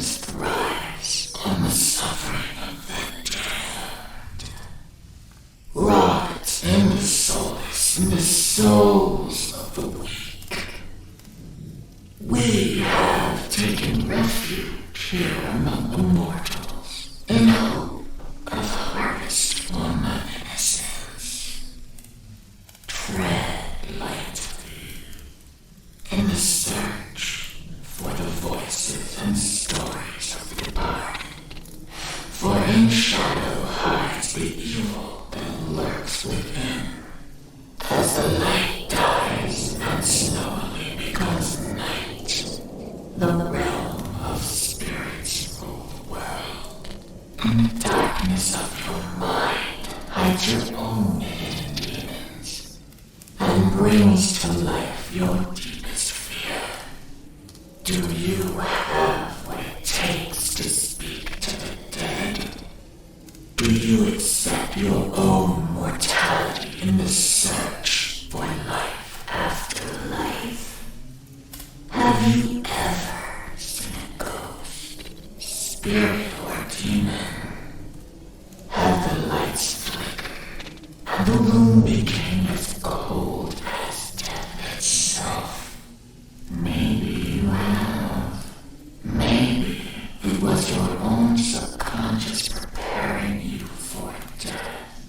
existence thrives on the suffering of the dead. Rots in the solace in the souls of the weak. We have taken refuge here among the mortals in hope of harvest for my innocence. Tread lightly in the search for the voices and stories of the departed. For in shadow hides the evil that lurks within. As the light dies and slowly becomes night, the realm of spirits rule the world. In the darkness of your mind hides your own hidden demons, and brings to life your deepest fear. Do you have what it takes to speak to the dead? Do you accept your own mortality in the search for life after life? Have you ever seen a ghost, spirit, or demon? Have the lights flickered, and the room became as cold as death itself? Maybe you have. Maybe it was your own subconscious preparing you for death.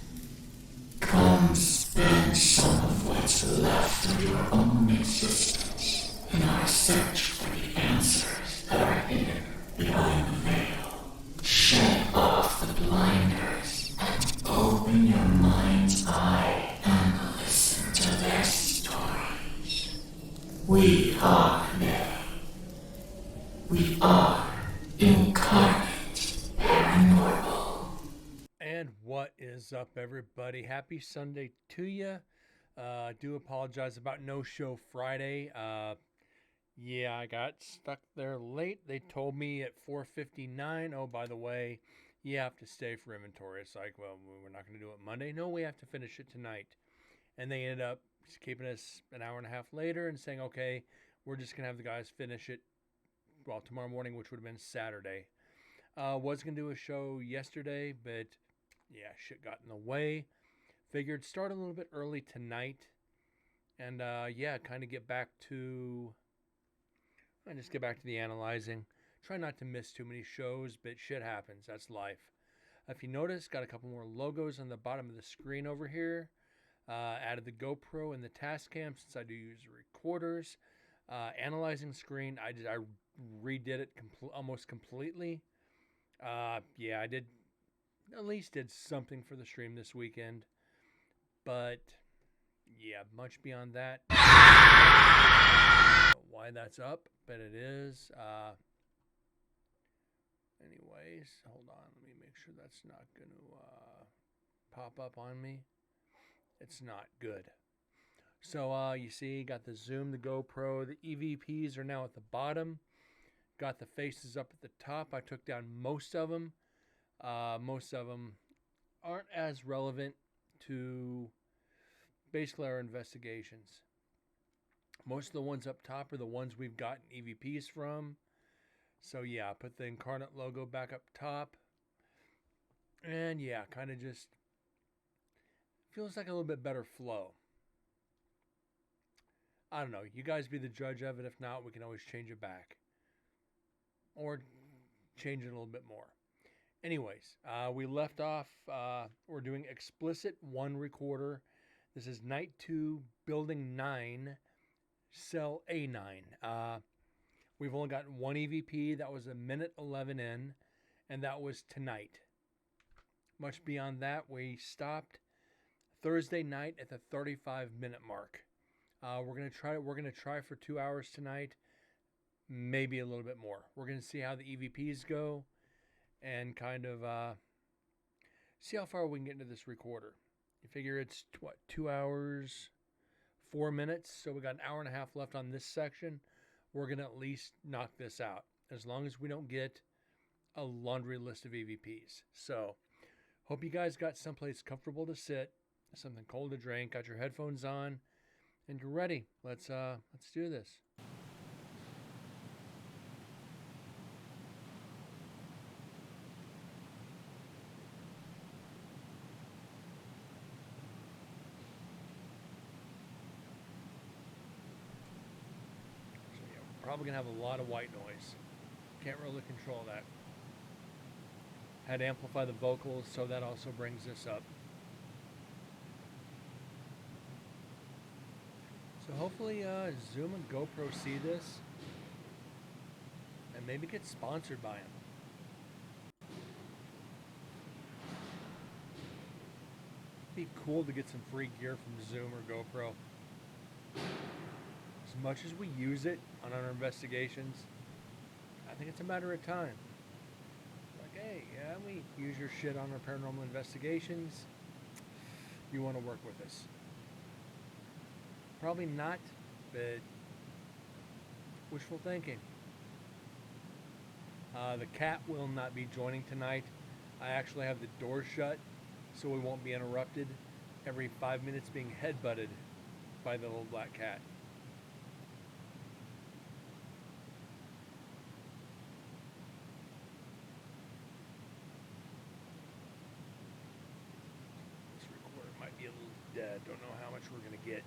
Come spend some of what's left of your own existence in our search for the answers that are hidden behind the veil. Shed off the blinders and open your mind's eye and listen to their stories. We are they. We are incarnate paranormal. And what is up, everybody? Happy Sunday to you. Do apologize about no show Friday. Yeah, I got stuck there late. They told me at 4:59. Oh, by the way, you have to stay for inventory. It's like, well, we're not going to do it Monday. No, we have to finish it tonight. And they ended up keeping us an hour and a half later and saying, okay, we're just going to have the guys finish it, well, tomorrow morning, which would have been Saturday. Was going to do a show yesterday, but yeah, shit got in the way. Figured start a little bit early tonight. And yeah, kind of get back to the analyzing. Try not to miss too many shows, but shit happens. That's life. If you notice, got a couple more logos on the bottom of the screen over here. Added the GoPro and the Tascam since I do use recorders. Analyzing screen, I redid it almost completely. Yeah, I did at least did something for the stream this weekend. But yeah, much beyond that. I don't know why that's up, but it is. Anyways, hold on. Let me make sure that's not going to pop up on me. It's not good. So you see, got the zoom, the GoPro, the EVPs are now at the bottom. Got the faces up at the top. I took down most of them. Most of them aren't as relevant to basically our investigations. Most of the ones up top are the ones we've gotten EVPs from. So yeah, I put the Incarnate logo back up top. And yeah, kind of just feels like a little bit better flow. I don't know. You guys be the judge of it. If not, we can always change it back. Or change it a little bit more. Anyways, we left off. We're doing Explicit 1 Recorder. This is Night 2, Building 9, Cell A9. We've only gotten one EVP. That was a minute 11 in. And that was tonight. Much beyond that, we stopped Thursday night at the 35-minute mark. We're gonna try for 2 hours tonight, maybe a little bit more. We're gonna see how the EVPs go, and kind of see how far we can get into this recorder. You figure it's 2 hours, 4 minutes, so we got an hour and a half left on this section. We're gonna at least knock this out, as long as we don't get a laundry list of EVPs. So, hope you guys got someplace comfortable to sit, something cold to drink, got your headphones on, and you're ready. Let's do this. probably going to have a lot of white noise. Can't really control that. Had to amplify the vocals, so that also brings this up. So hopefully Zoom and GoPro see this and maybe get sponsored by them. Be cool to get some free gear from Zoom or GoPro. As much as we use it on our investigations, I think it's a matter of time. Like, hey, yeah, we use your shit on our paranormal investigations. You want to work with us? Probably not, but wishful thinking. The cat will not be joining tonight. I actually have the door shut so we won't be interrupted every 5 minutes being headbutted by the little black cat. This recorder might be a little dead. Don't know how much we're going to get.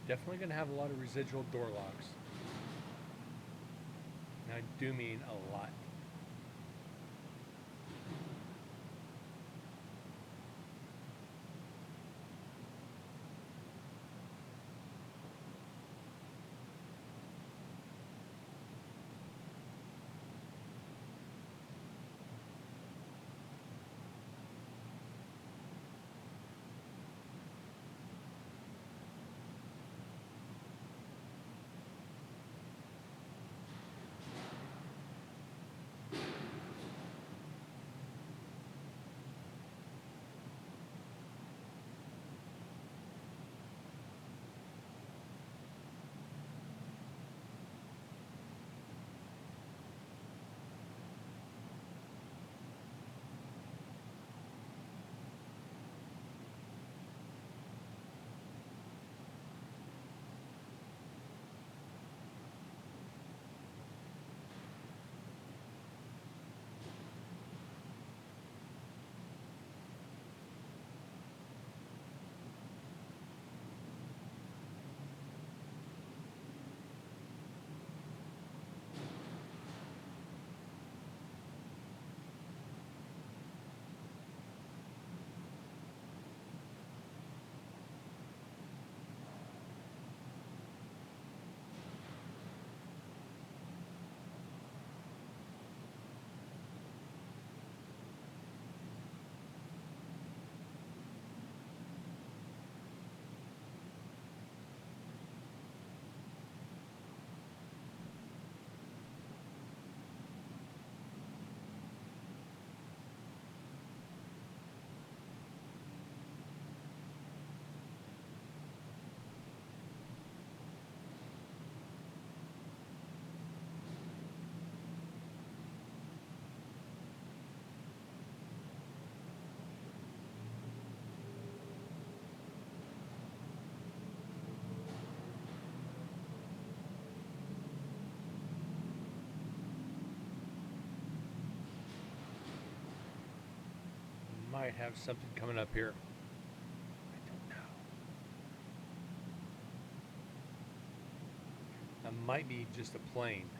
Definitely going to have a lot of residual door locks. And I do mean a lot. Might have something coming up here. I don't know. That might be just a plane.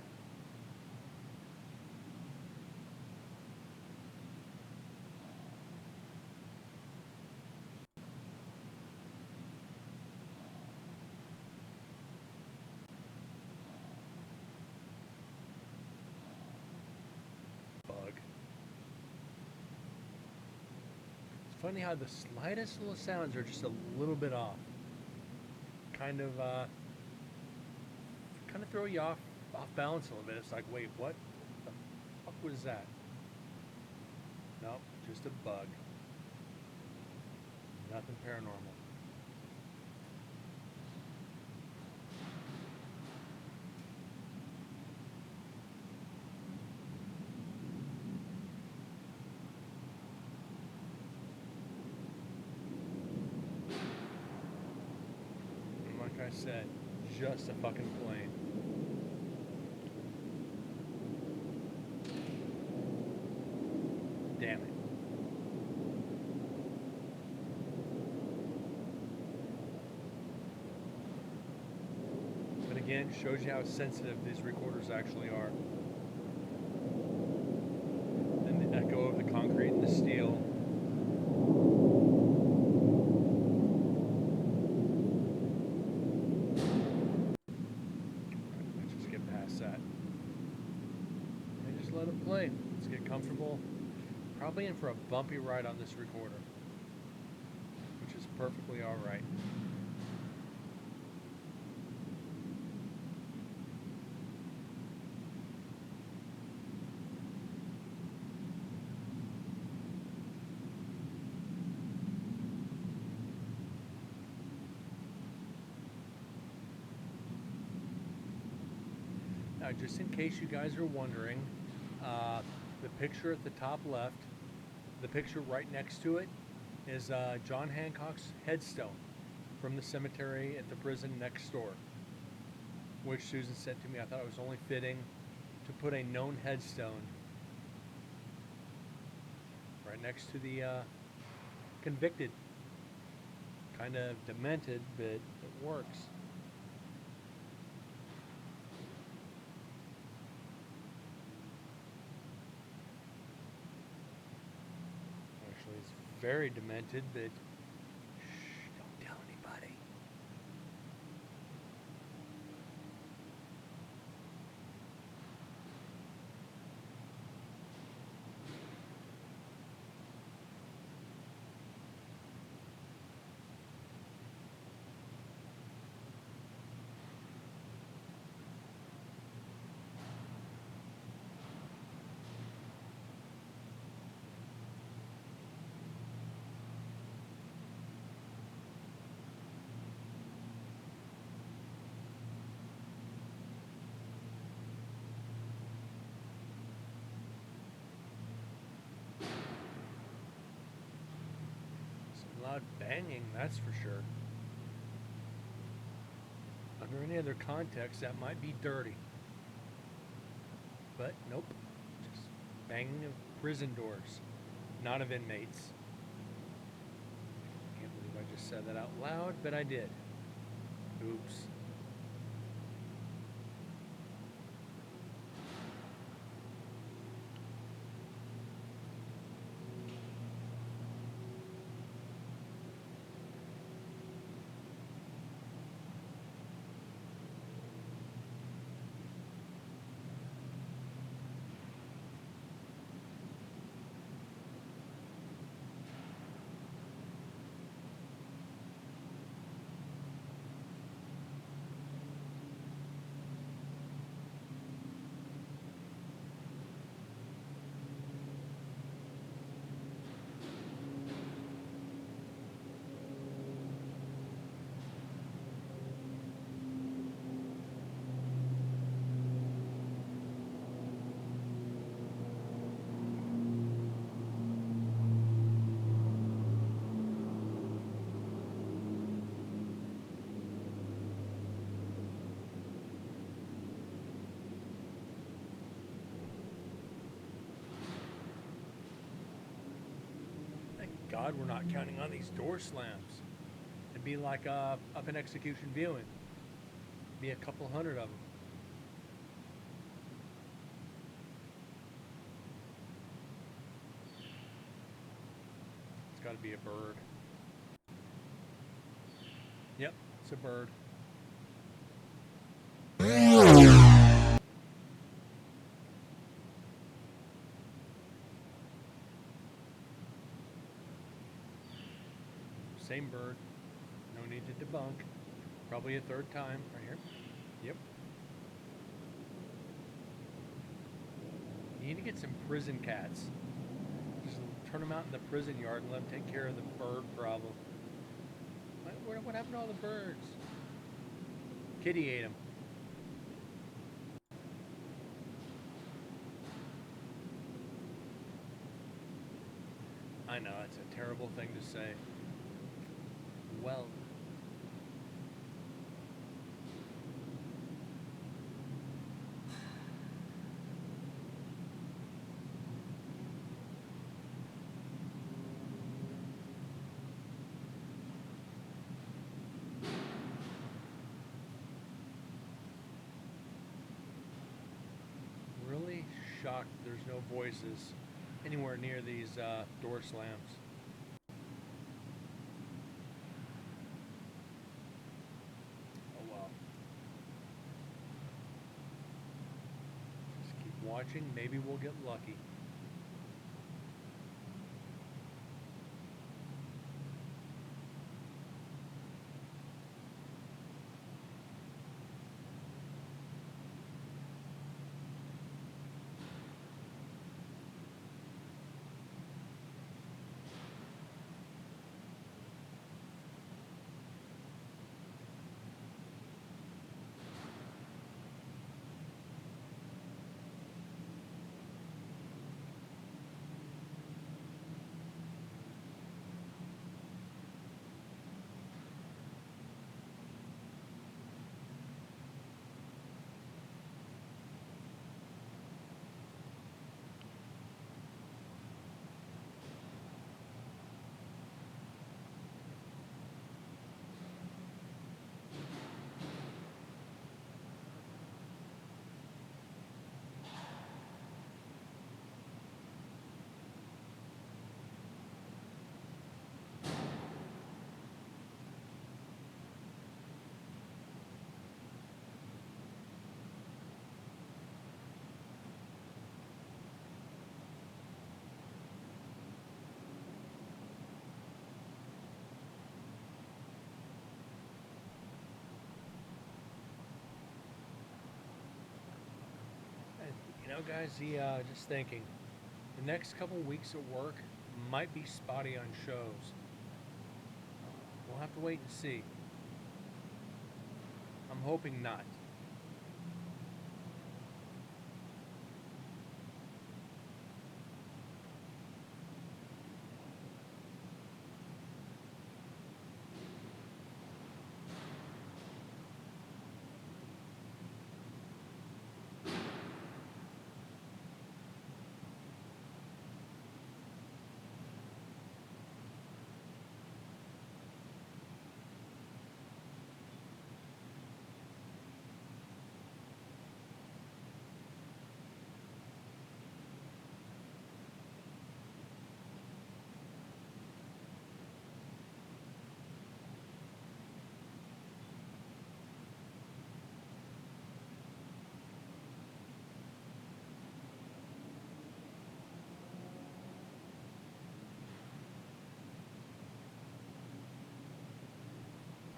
Bug. It's funny how the slightest little sounds are just a little bit off. Kind of throw you off off balance a little bit. It's like, wait, what the fuck was that? Nope, just a bug. Nothing paranormal. And like I said, just a fucking plane. Damn it. But again, shows you how sensitive these recorders actually are. And the echo of the concrete and the steel. Let's just get past that. And just let it play. Let's get comfortable. Probably in for a bumpy ride on this recorder, which is perfectly alright. Now, just in case you guys are wondering, the picture at the top left, the picture right next to it, is John Hancock's headstone from the cemetery at the prison next door, which Susan sent to me. I thought it was only fitting to put a known headstone right next to the convicted. Kind of demented, but it works. Actually, it's very demented, but shh, don't tell anybody. Loud banging, that's for sure. Under any other context, that might be dirty. But nope, just banging of prison doors, not of inmates. Can't believe I just said that out loud, but I did. Oops. God, we're not counting on these door slams. It'd be like up in execution viewing. Be a couple hundred of them. It's got to be a bird. Yep, it's a bird. Same bird. No need to debunk. Probably a third time right here. Yep. You need to get some prison cats. Just turn them out in the prison yard and let them take care of the bird problem. What happened to all the birds? Kitty ate them. I know, it's a terrible thing to say. Well, really shocked there's no voices anywhere near these door slams. Oh well. Just keep watching. Maybe we'll get lucky. You know, guys, just thinking, the next couple weeks at work might be spotty on shows. We'll have to wait and see. I'm hoping not.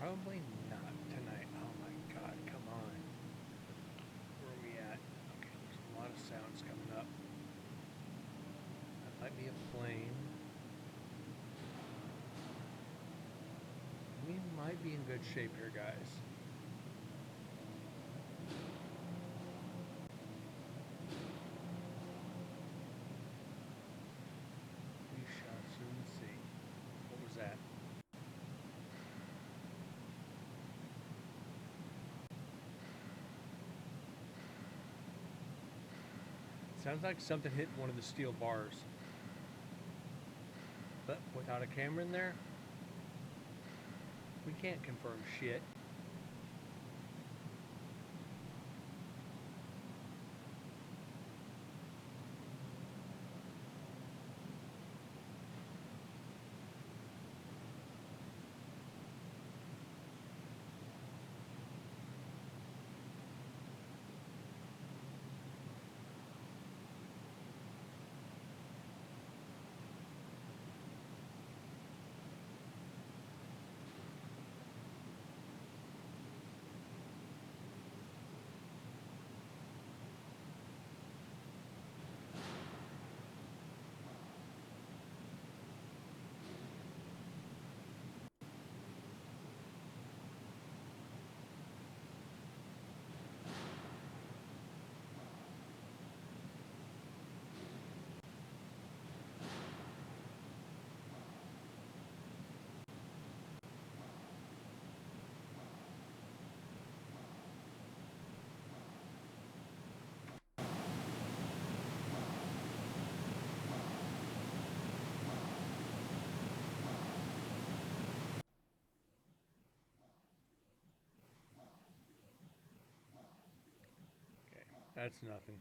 Probably not tonight. Oh my god, come on. Where are we at? Okay, there's a lot of sounds coming up. That might be a plane. We might be in good shape here, guys. We shall soon see. What was that? Sounds like something hit one of the steel bars. But without a camera in there, we can't confirm shit. That's nothing.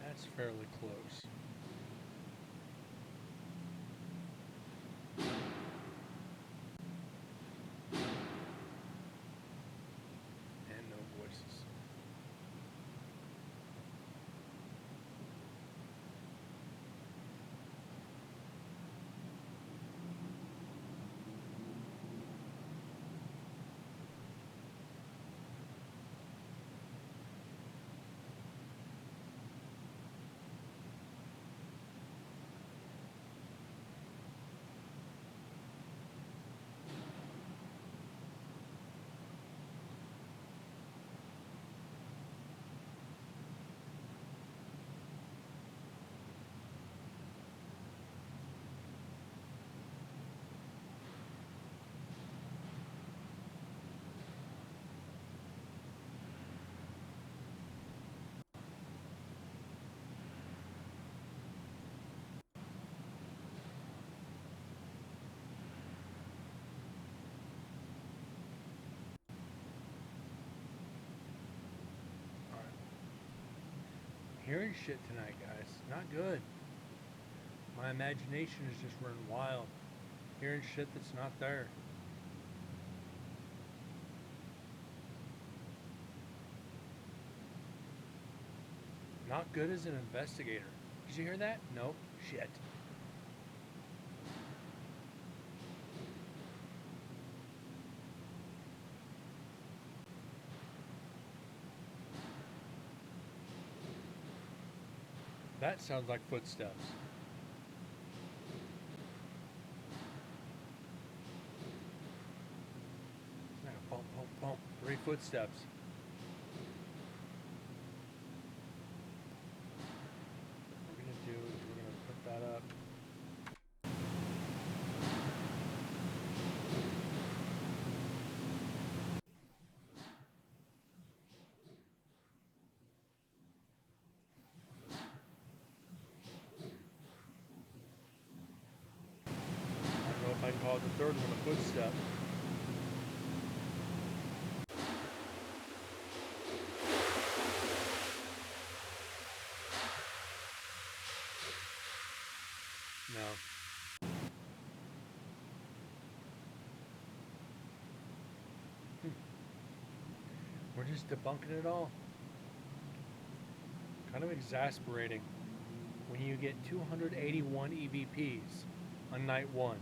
That's fairly close. And no voices. Hearing shit tonight, guys. Not good. My imagination is just running wild. Hearing shit that's not there. Not good as an investigator. Did you hear that? No. Shit. That sounds like footsteps. Like a bump, bump, bump. 3 footsteps. What we're gonna do is we're gonna put that up. I don't know if I can call it the third one a footstep. No. We're just debunking it all. Kind of exasperating when you get 281 EVPs on night 1.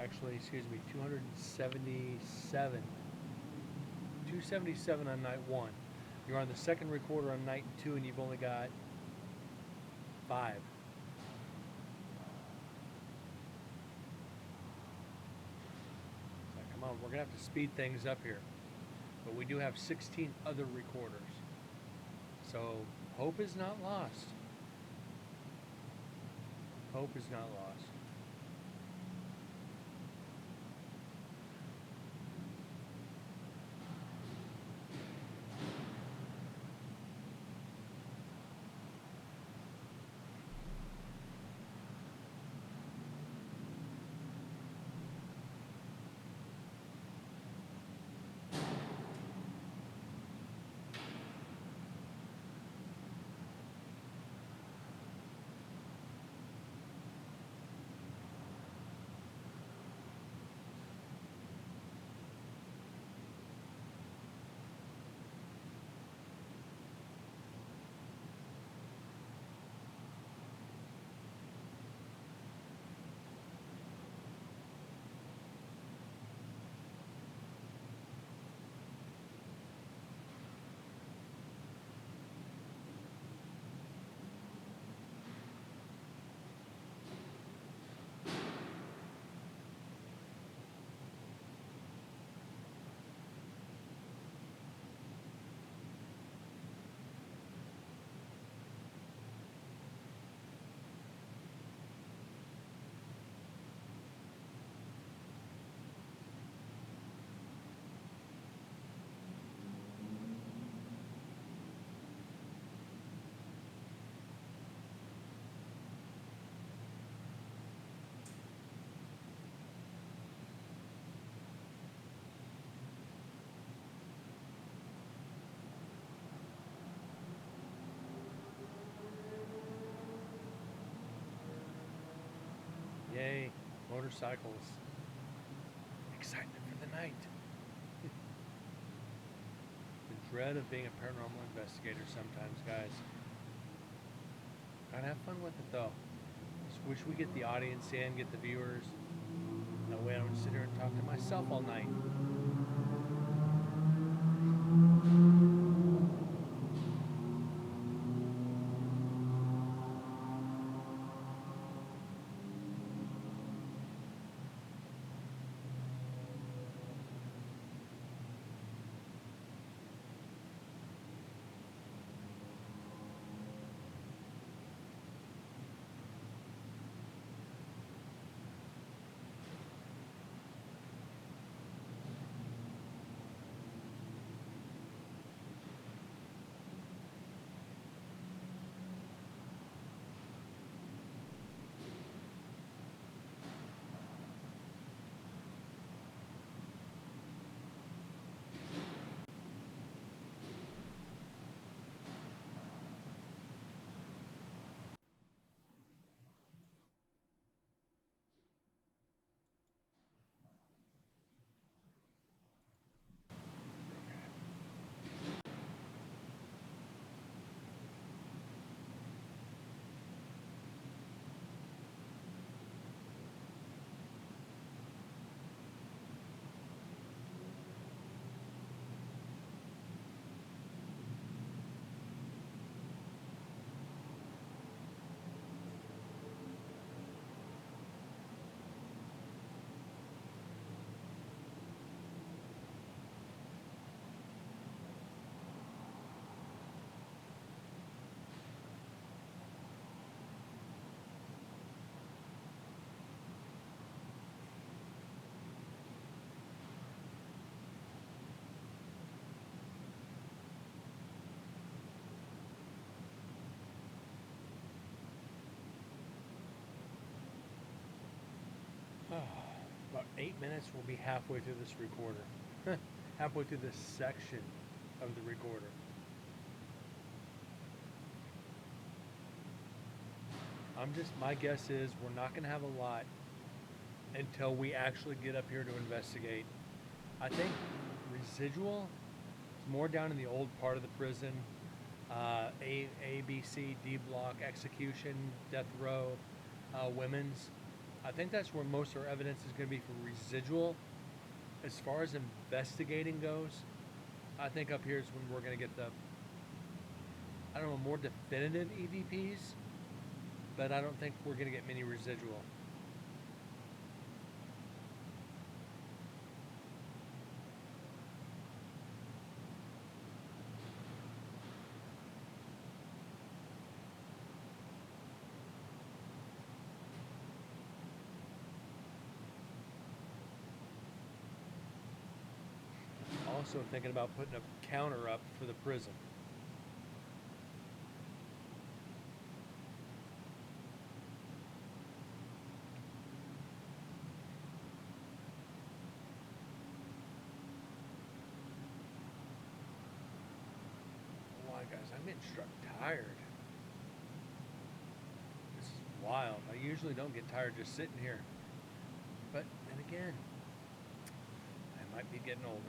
Actually, excuse me, 277. 277 on night 1. You're on the second recorder on night 2 and you've only got 5. So come on, we're going to have to speed things up here. But we do have 16 other recorders. So hope is not lost. Hope is not lost. motorcycles. Excitement for the night. The dread of being a paranormal investigator sometimes, guys. Gotta have fun with it though. Just wish we get the audience in, get the viewers. That way I don't sit here and talk to myself all night. About 8 minutes, we'll be halfway through this recorder. Halfway through this section of the recorder. My guess is we're not going to have a lot until we actually get up here to investigate. I think residual is more down in the old part of the prison. A, B, C, D block, execution, death row, women's. I think that's where most of our evidence is going to be for residual. As far as investigating goes, I think up here is when we're going to get the, I don't know, more definitive EVPs, but I don't think we're going to get many residual. Also thinking about putting a counter up for the prison. Why, guys, I'm getting struck tired. This is wild. I usually don't get tired just sitting here. But then again, I might be getting older.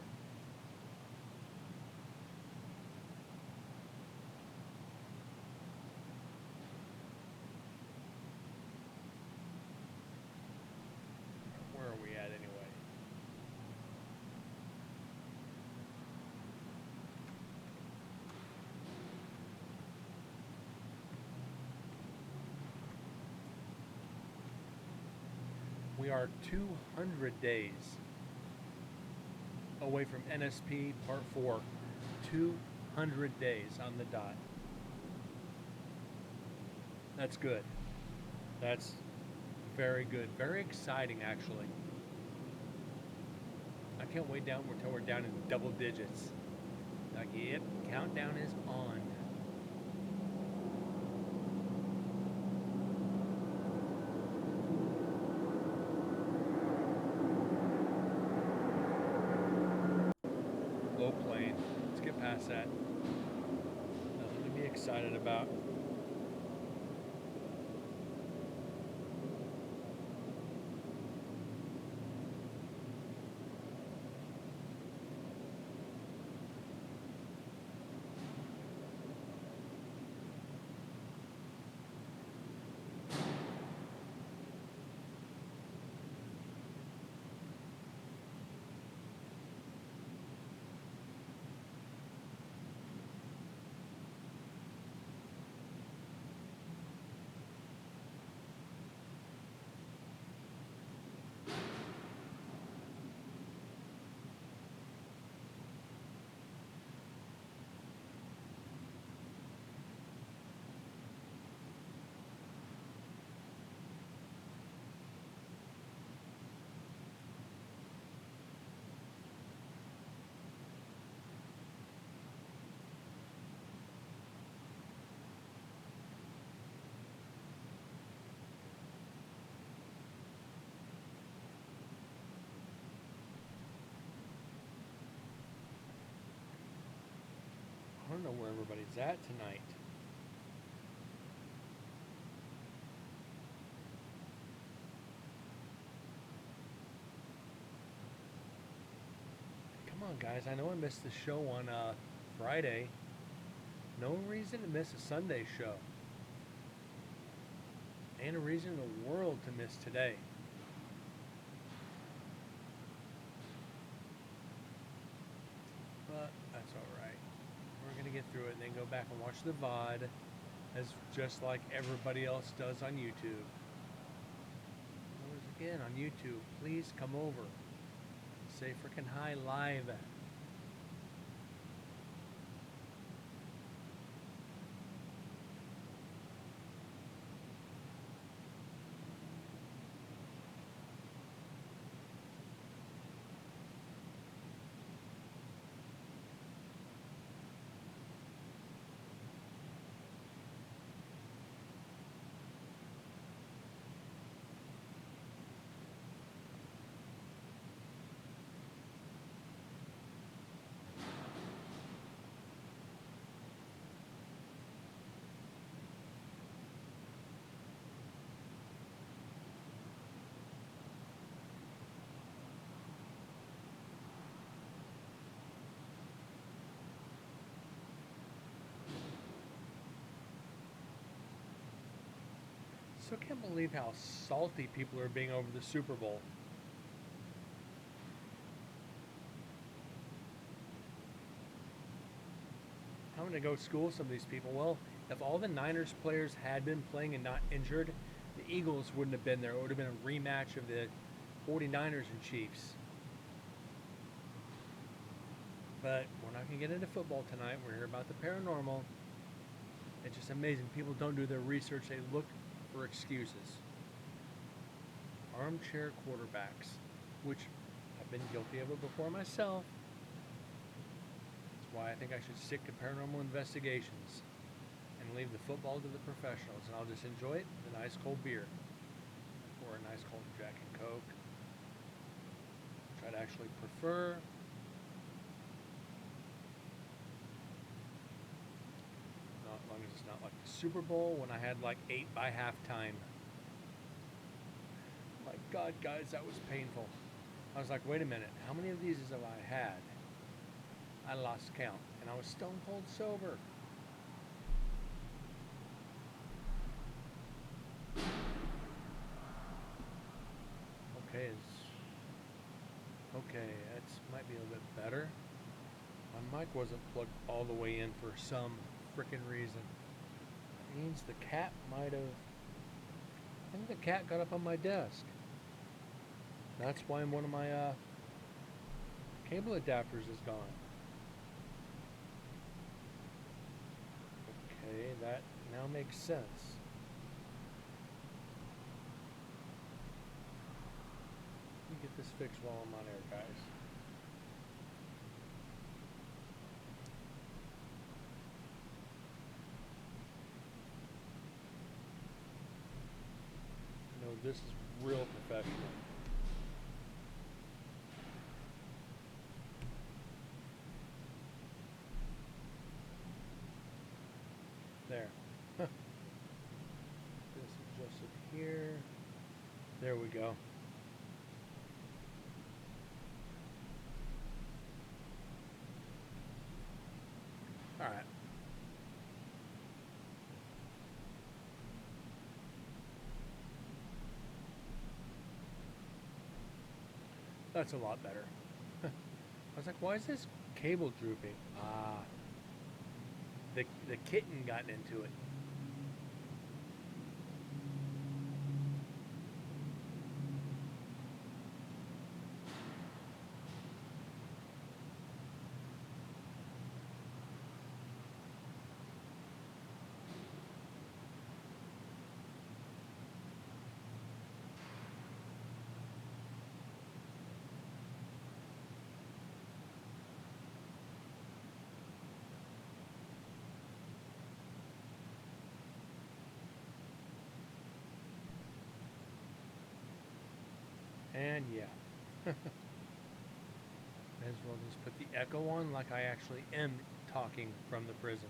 Where are we at anyway? We are 200 days away from NSP Part 4. 200 days on the dot. That's good. That's very good. Very exciting, actually. I can't wait until we're down in double digits. Like, yep, countdown is on. Low plane. Let's get past that. Nothing to be excited about. don't know where everybody's at tonight. Come on, guys. I know I missed the show on Friday. No reason to miss a Sunday show. Ain't a reason in the world to miss today. But that's alright. We're going to get through it and then go back and watch the VOD as just like everybody else does on YouTube. Again, on YouTube, please come over. Say frickin' hi live. So I can't believe how salty people are being over the Super Bowl. I'm going to go school some of these people. Well, if all the Niners players had been playing and not injured, the Eagles wouldn't have been there. It would have been a rematch of the 49ers and Chiefs. But we're not going to get into football tonight. We're here about the paranormal. It's just amazing. People don't do their research. They look for excuses. Armchair quarterbacks, which I've been guilty of it before myself. That's why I think I should stick to paranormal investigations and leave the football to the professionals, and I'll just enjoy it with a nice cold beer or a nice cold Jack and Coke, which I'd actually prefer. Not as long as it's not like the Super Bowl when I had like 8 by halftime. My God, guys, that was painful. I was like, wait a minute, how many of these have I had? I lost count, and I was stone cold sober. Okay, that might be a little bit better. My mic wasn't plugged all the way in for some frickin' reason. That means the cat might have... I think the cat got up on my desk. That's why one of my cable adapters is gone. Okay, that now makes sense. Let me get this fixed while I'm on air, guys. No, this is real professional. There. This adjusted here. There we go. All right. That's a lot better. I was like, why is this cable drooping? Ah, the kitten got into it. And yeah, may as well just put the echo on like I actually am talking from the prison.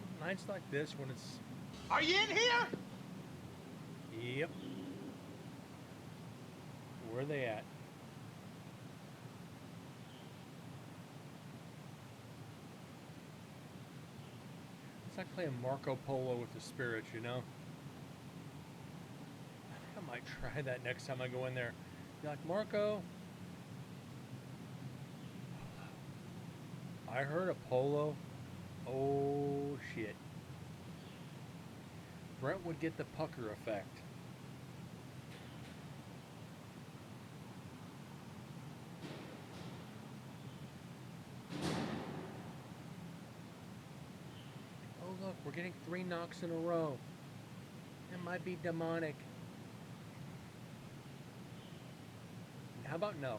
It's nights like this when it's... Are you in here? Yep. Where are they at? It's like playing Marco Polo with the spirits, you know? I think I might try that next time I go in there. Be like, Marco, I heard a polo. Oh, shit. Brent would get the pucker effect. Oh, look, we're getting 3 knocks in a row. It might be demonic. How about no?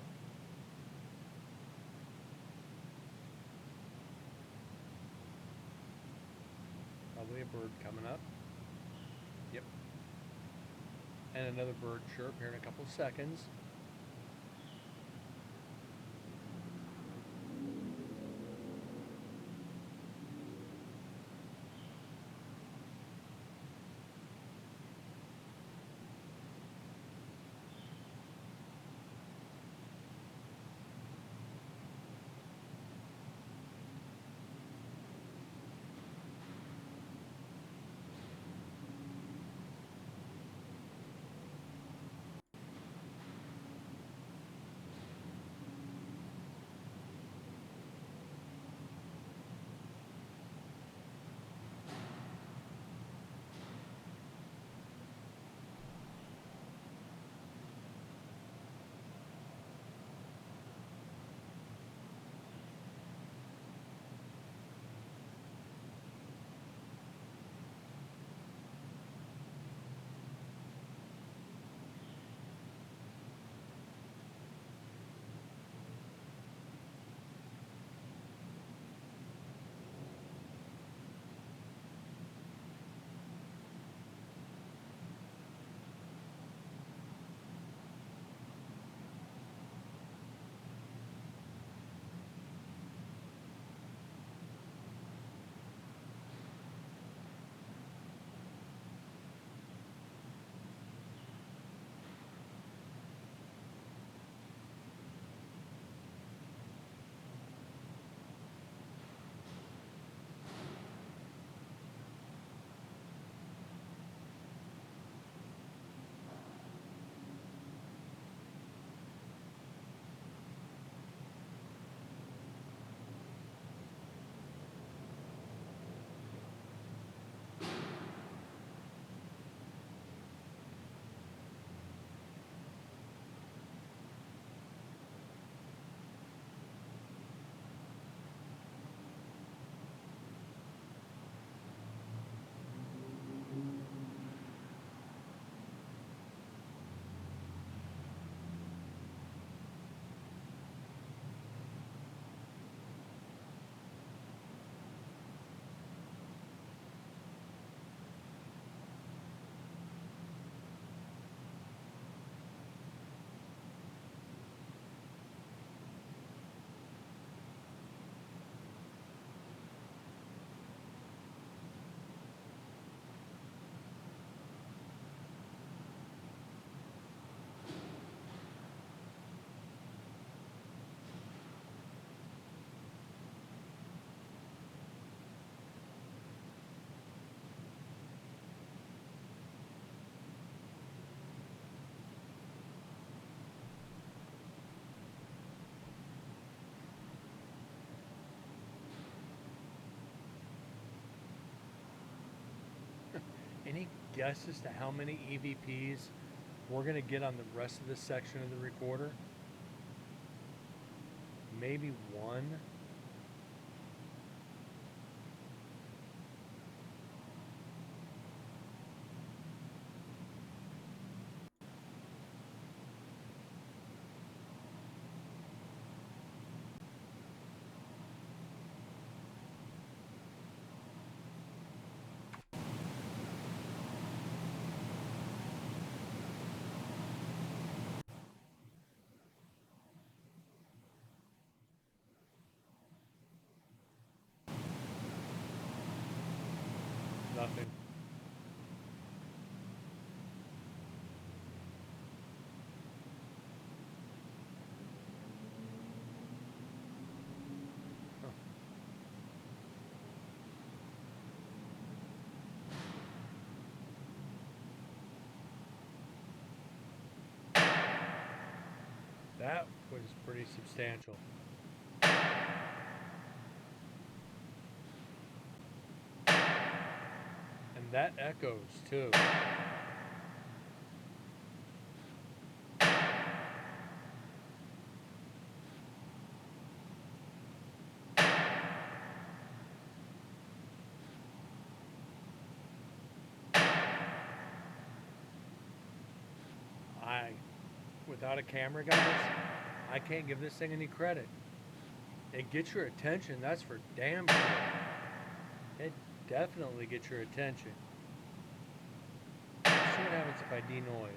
Probably a bird coming up. Yep. And another bird chirp here in a couple of seconds. guess as to how many EVPs we're going to get on the rest of this section of the recorder? Maybe one. Nothing. Huh. That was pretty substantial. And that echoes too. Without a camera, guys, I can't give this thing any credit. It gets your attention, that's for damn sure. It definitely gets your attention. Let's see what happens if I denoise.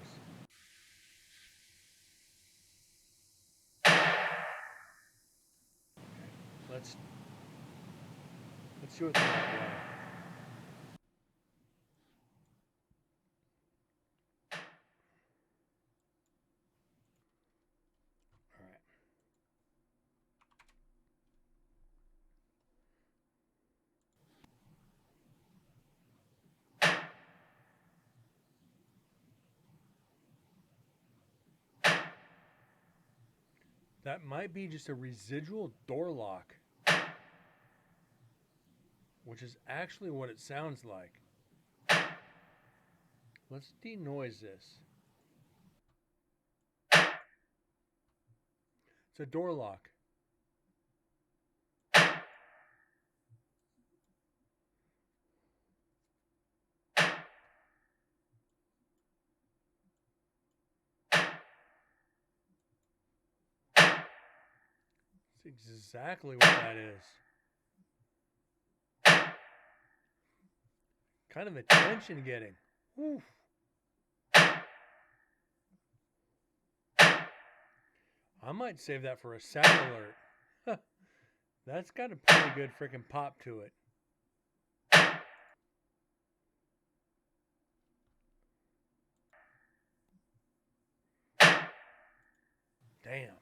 Let's do it the right way. All right. That might be just a residual door lock, which is actually what it sounds like. Let's denoise this. It's a door lock. That's exactly what that is. Kind of attention getting. Whew. I might save that for a sound alert. That's got a pretty good freaking pop to it. Damn.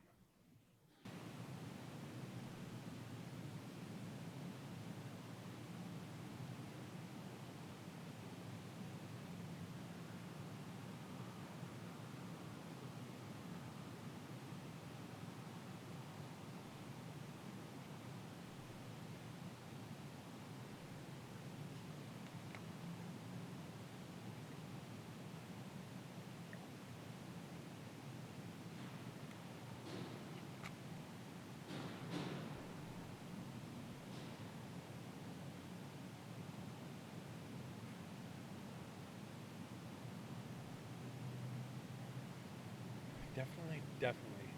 Definitely.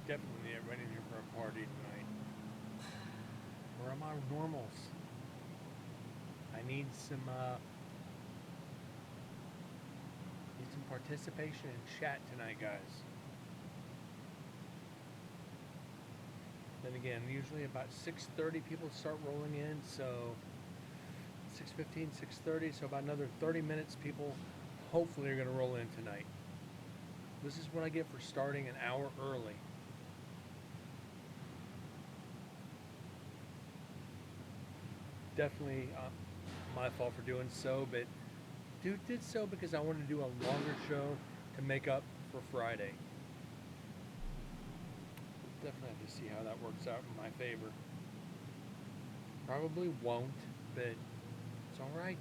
Definitely everybody in here for a party tonight. Where are my normals? I need some participation in chat tonight, guys. Then again, usually about 6:30 people start rolling in, so 6:15, 6:30, so about another 30 minutes people hopefully are going to roll in tonight. This is what I get for starting an hour early. Definitely my fault for doing so, but dude did so because I wanted to do a longer show to make up for Friday. Definitely have to see how that works out in my favor. Probably won't, but it's alright.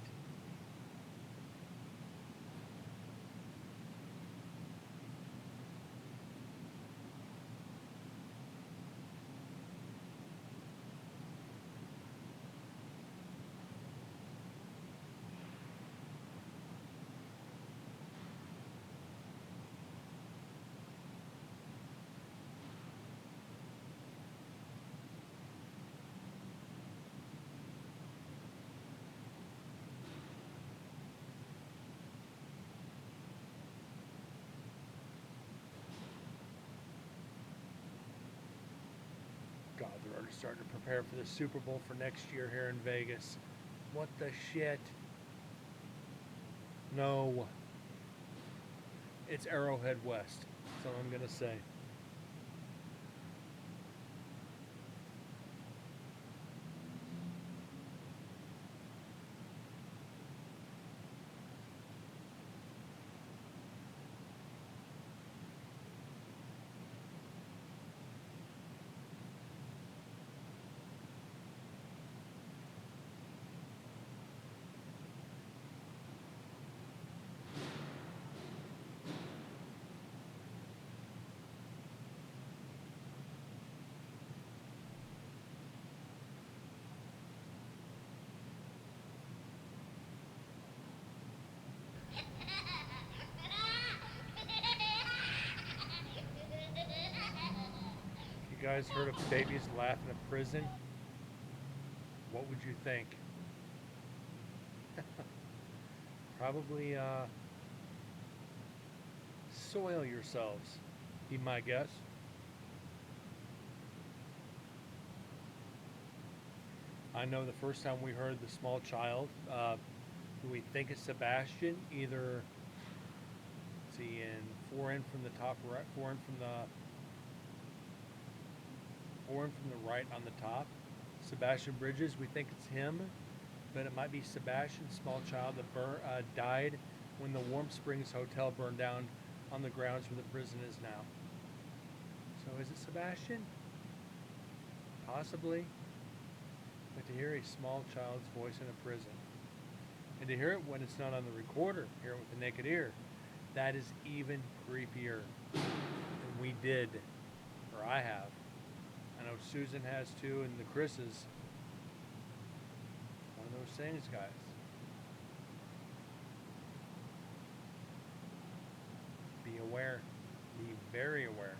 God, they're already starting to prepare for the Super Bowl for next year here in Vegas. What the shit? No. It's Arrowhead West. That's all I'm going to say. You guys heard of babies laughing at prison? What would you think? Probably soil yourselves, be my guess. I know the first time we heard the small child, who we think is Sebastian, either, let's see, in four in from the top right, four in from the right on the top. Sebastian Bridges, we think it's him, but it might be Sebastian, small child that died when the Warm Springs Hotel burned down on the grounds where the prison is now. So is it Sebastian? Possibly. But to hear a small child's voice in a prison, and to hear it when it's not on the recorder, hear it with the naked ear, that is even creepier. And we did, or I have. I know Susan has too, and the Chris's. One of those things, guys. Be aware. Be very aware.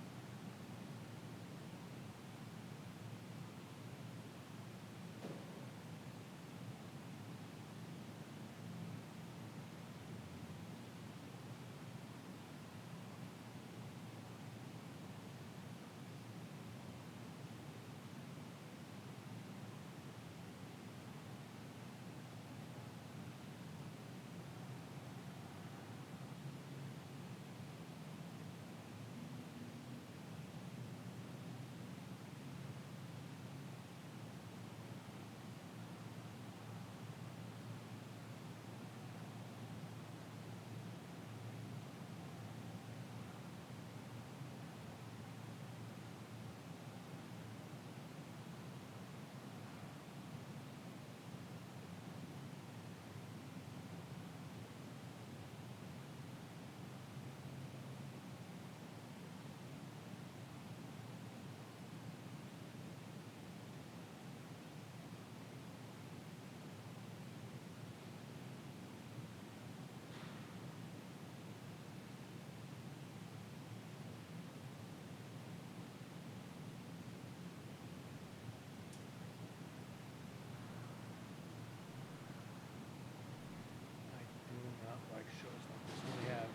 Like shows like this when we have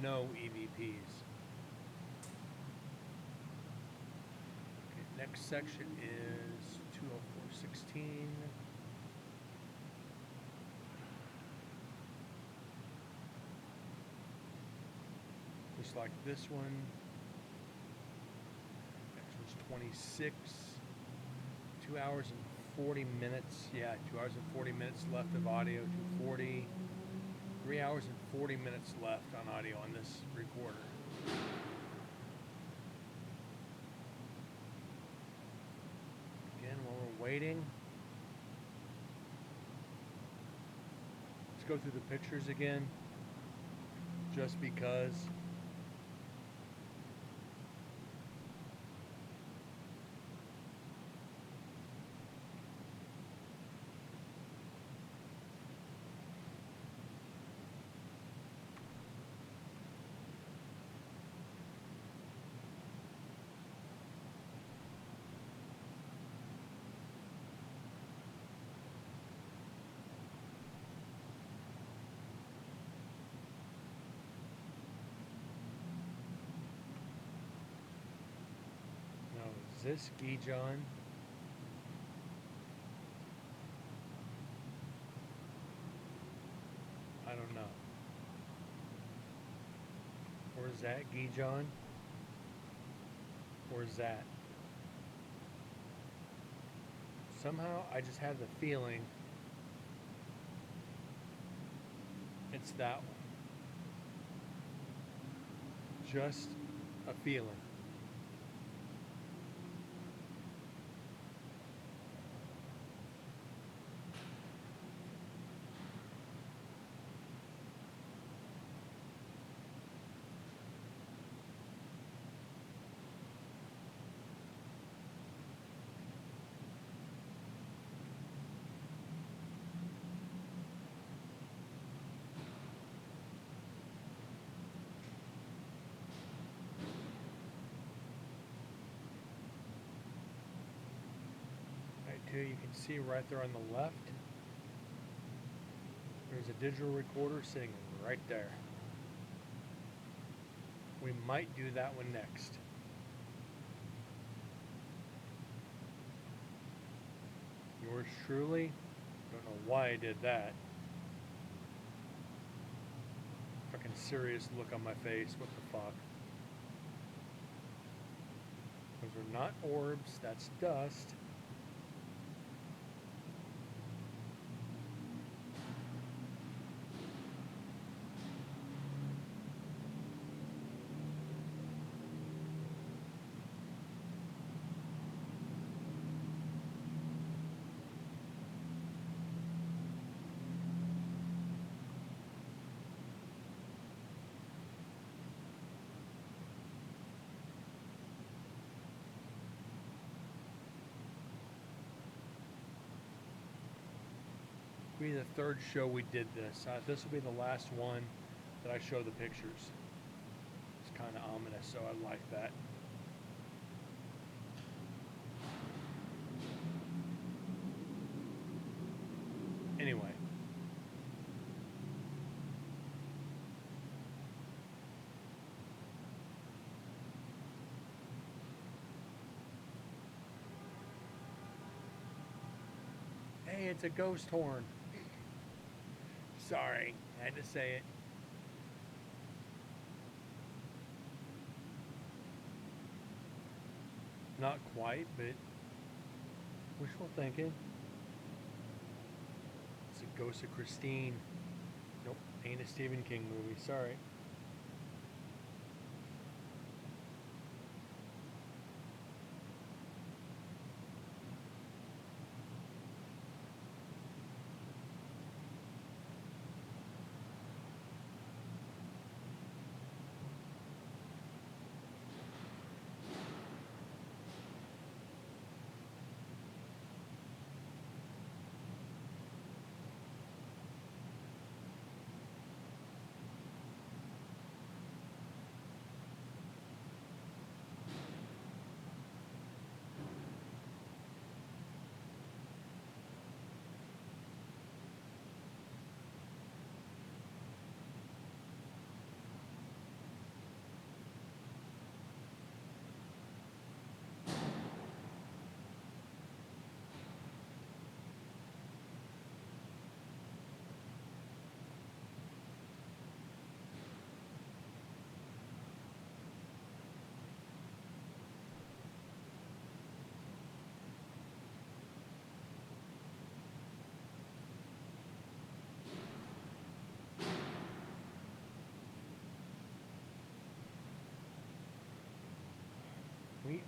no EVPs. Okay, next section is 204.16. Just like this one. Next one's 26. 2 hours and 40 minutes. Yeah, 2 hours and 40 minutes left of audio. 240. 3 hours and 40 minutes left on audio on this recorder. Again, while we're waiting, let's go through the pictures again, just because. Now, is this Gijon? I don't know. Or is that Gijon? Or is that? Somehow I just have the feeling it's that one. Just a feeling. Too, you can see right there on the left, there's a digital recorder sitting right there. We might do that one next. Yours truly, don't know why I did that. Fucking serious look on my face, what the fuck. Those are not orbs, that's dust. Be the third show we did this. This will be the last one that I show the pictures. It's kind of ominous, so I like that. Anyway. Hey, it's a ghost horn. Sorry, I had to say it. Not quite, but wishful thinking. It's a Ghost of Christine. Nope, ain't a Stephen King movie. Sorry.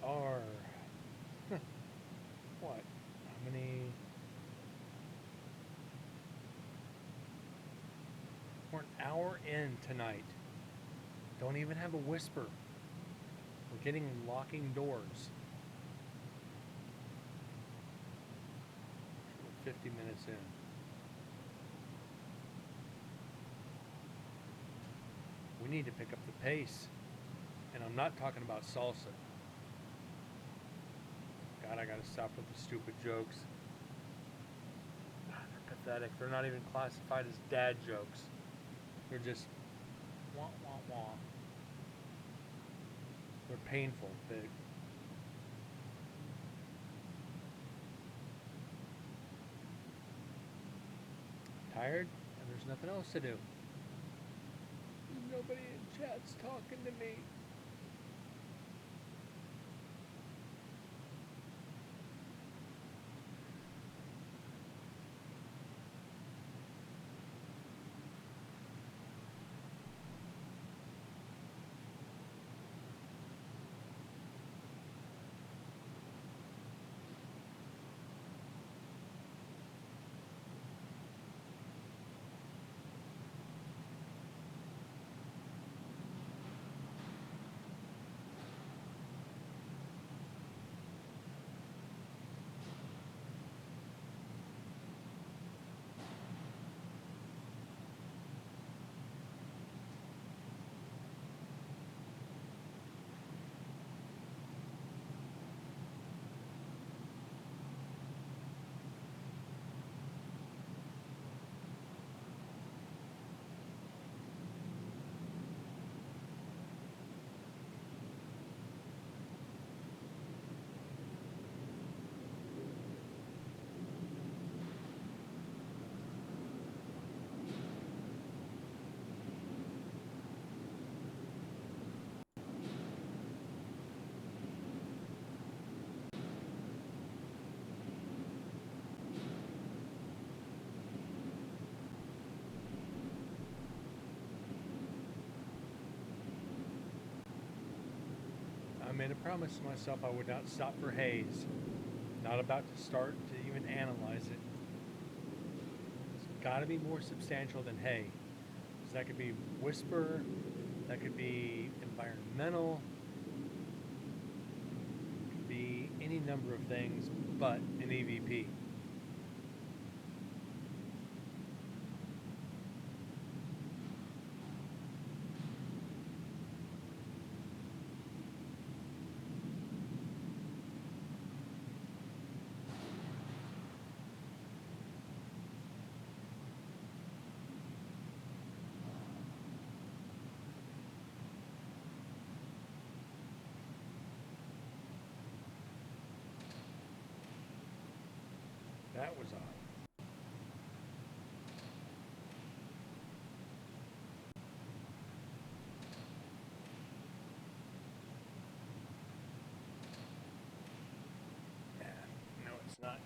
are what? How many? We're an hour in tonight. Don't even have a whisper. We're getting locking doors. We're 50 minutes in. We need to pick up the pace. And I'm not talking about salsa. God, I gotta stop with the stupid jokes. They're pathetic. They're not even classified as dad jokes. They're just wah wah wah. They're painful. Tired, and there's nothing else to do. Nobody in chat's talking to me. I made a promise to myself I would not stop for haze. Not about to start to even analyze it. It's got to be more substantial than hay. So that could be whisper, that could be environmental, it could be any number of things but an EVP. That was odd. Yeah, no, it's not.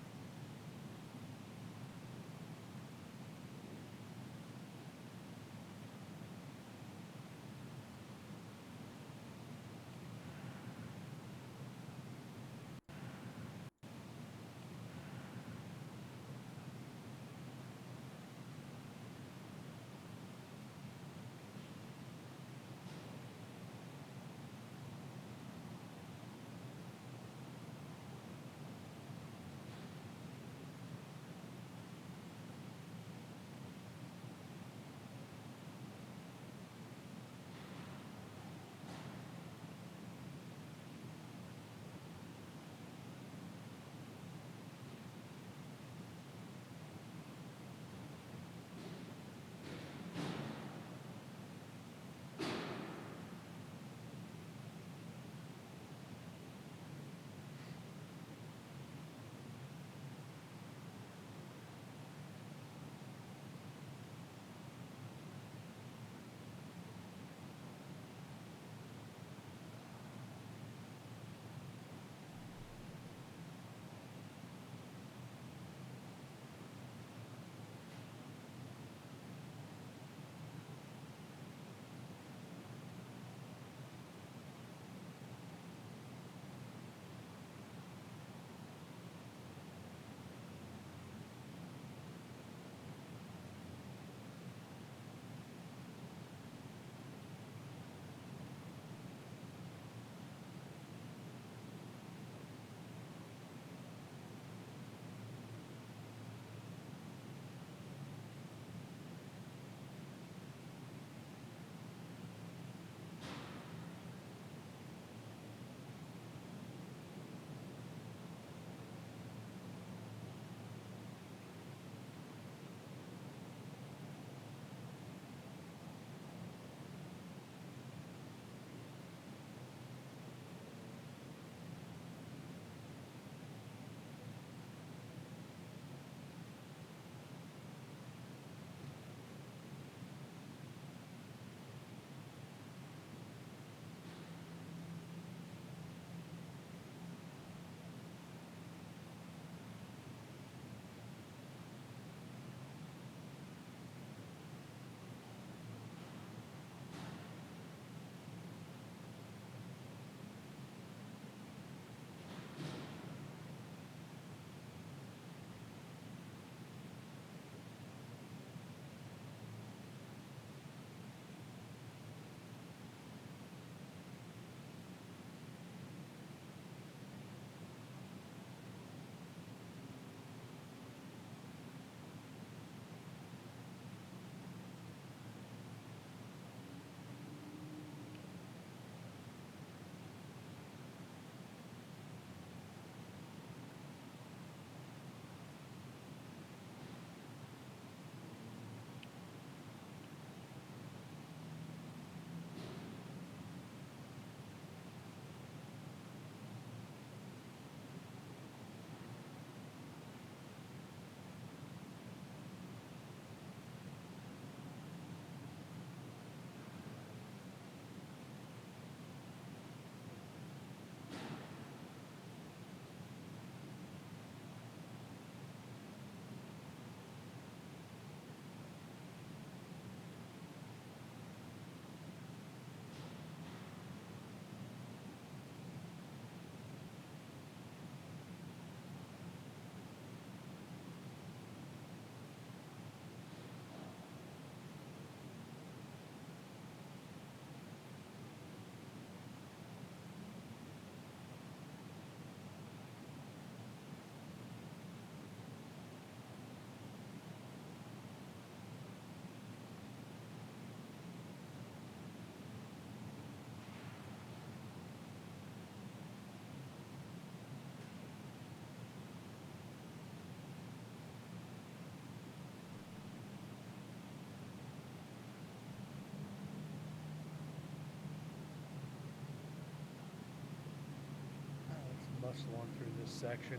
muscle on through this section.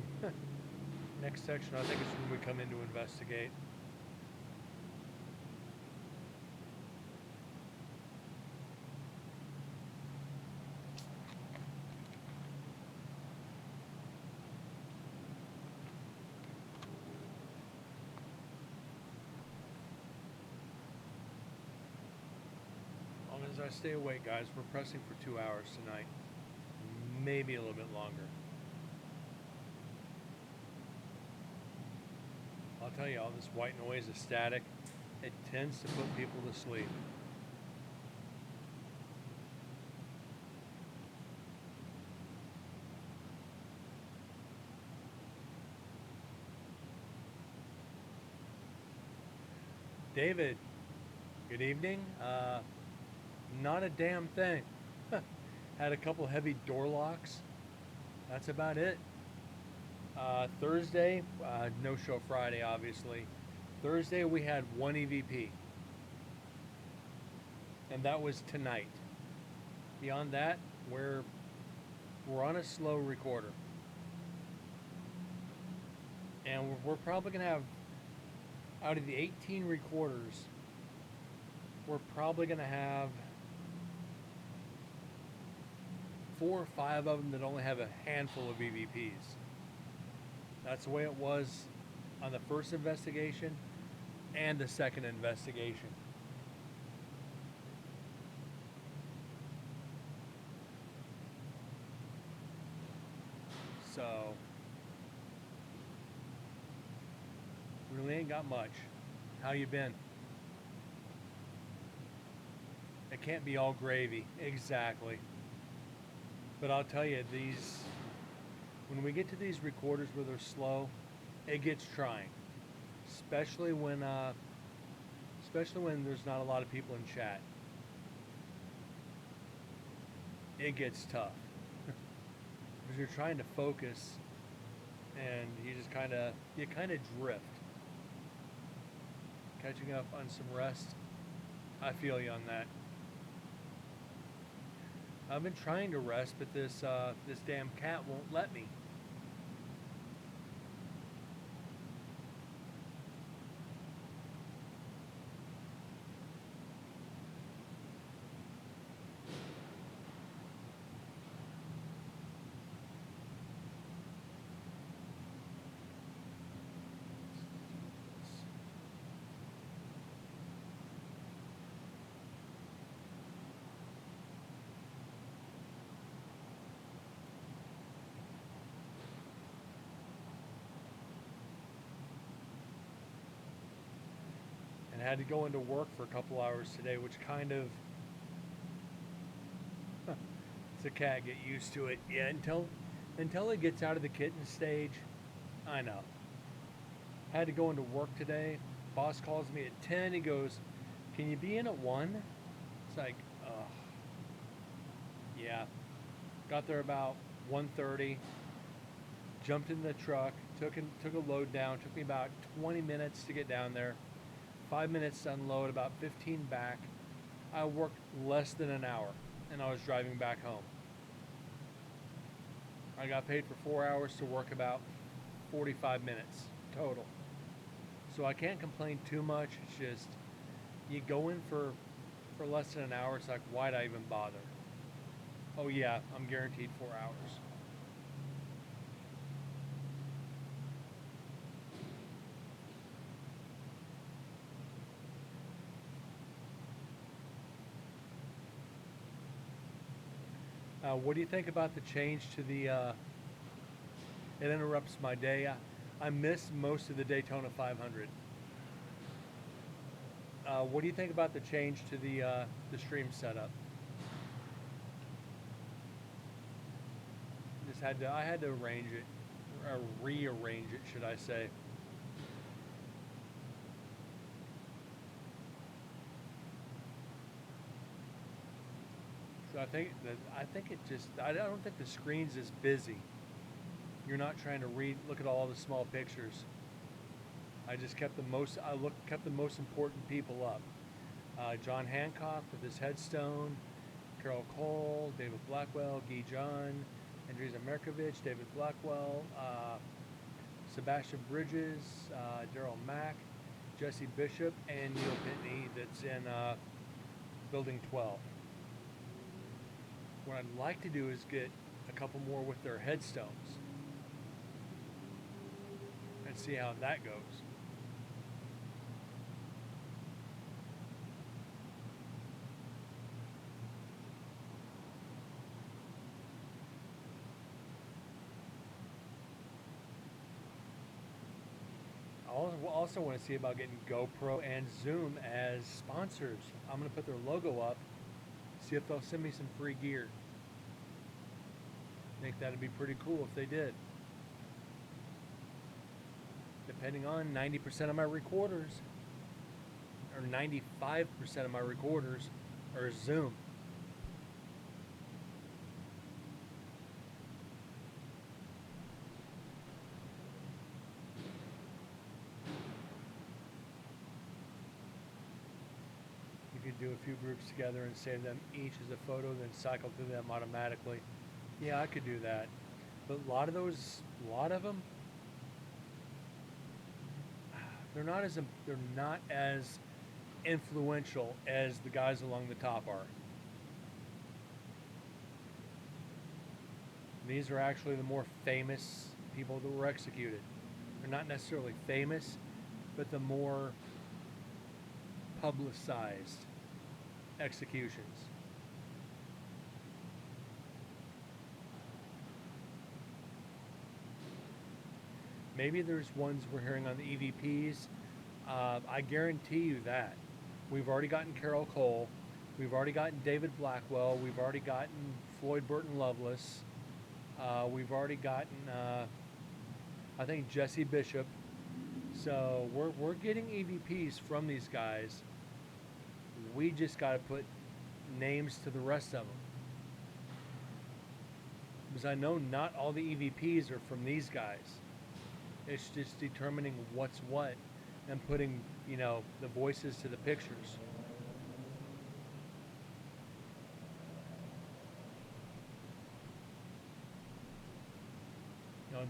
Next section, I think, is when we come in to investigate. As long as I stay awake, guys, we're pressing for 2 hours tonight. Maybe a little bit longer. I'll tell you, all this white noise is static. It tends to put people to sleep. David, good evening. Not a damn thing. Had a couple heavy door locks. That's about it. Thursday, no show Friday, obviously. Thursday we had one EVP, and that was tonight. Beyond that, we're on a slow recorder, and we're probably gonna have, out of the 18 recorders, we're probably gonna have 4 or 5 of them that only have a handful of EVPs. That's the way it was on the first investigation and the second investigation. So, really ain't got much. How you been? It can't be all gravy. Exactly. But I'll tell you, when we get to these recorders where they're slow, it gets trying. Especially when there's not a lot of people in chat. It gets tough. Because you're trying to focus and you kind of drift. Catching up on some rest. I feel you on that. I've been trying to rest, but this damn cat won't let me. And had to go into work for a couple hours today, which kind of, it's a cat, get used to it. Yeah, until it gets out of the kitten stage, I know. Had to go into work today. Boss calls me at 10. He goes, "Can you be in at 1?" It's like, ugh. Yeah. Got there about 1:30. Jumped in the truck. Took a load down. Took me about 20 minutes to get down there. 5 minutes to unload. About 15 back. I worked less than an hour, and I was driving back home. I got paid for 4 hours to work about 45 minutes total. So I can't complain too much. It's just, you go in for less than an hour, it's like, why'd I even bother? Oh yeah, I'm guaranteed 4 hours. What do you think about the change to the, it interrupts my day. I missed most of the Daytona 500. What do you think about the change to the stream setup? I had to arrange it, or rearrange it, should I say. So I think I don't think the screen's as busy. You're not trying to look at all the small pictures. I just kept the most important people up. John Hancock with his headstone, Carol Cole, David Blackwell, Guy John, Andriy Zamerkovich, David Blackwell, Sebastian Bridges, Daryl Mack, Jesse Bishop, and Neil Pitney that's in Building 12. What I'd like to do is get a couple more with their headstones and see how that goes. I also want to see about getting GoPro and Zoom as sponsors. I'm going to put their logo up, see if they'll send me some free gear. I think that'd be pretty cool if they did. Depending on 90% of my recorders, or 95% of my recorders, are Zoom. You could do a few groups together and save them each as a photo, then cycle through them automatically. Yeah, I could do that. But a lot of them, they're not as influential as the guys along the top are. These are actually the more famous people that were executed. They're not necessarily famous, but the more publicized executions. Maybe there's ones we're hearing on the EVPs. I guarantee you that. We've already gotten Carol Cole. We've already gotten David Blackwell. We've already gotten Floyd Burton Loveless. We've already gotten, I think, Jesse Bishop. So we're getting EVPs from these guys. We just got to put names to the rest of them. Because I know not all the EVPs are from these guys. It's just determining what's what and putting, the voices to the pictures.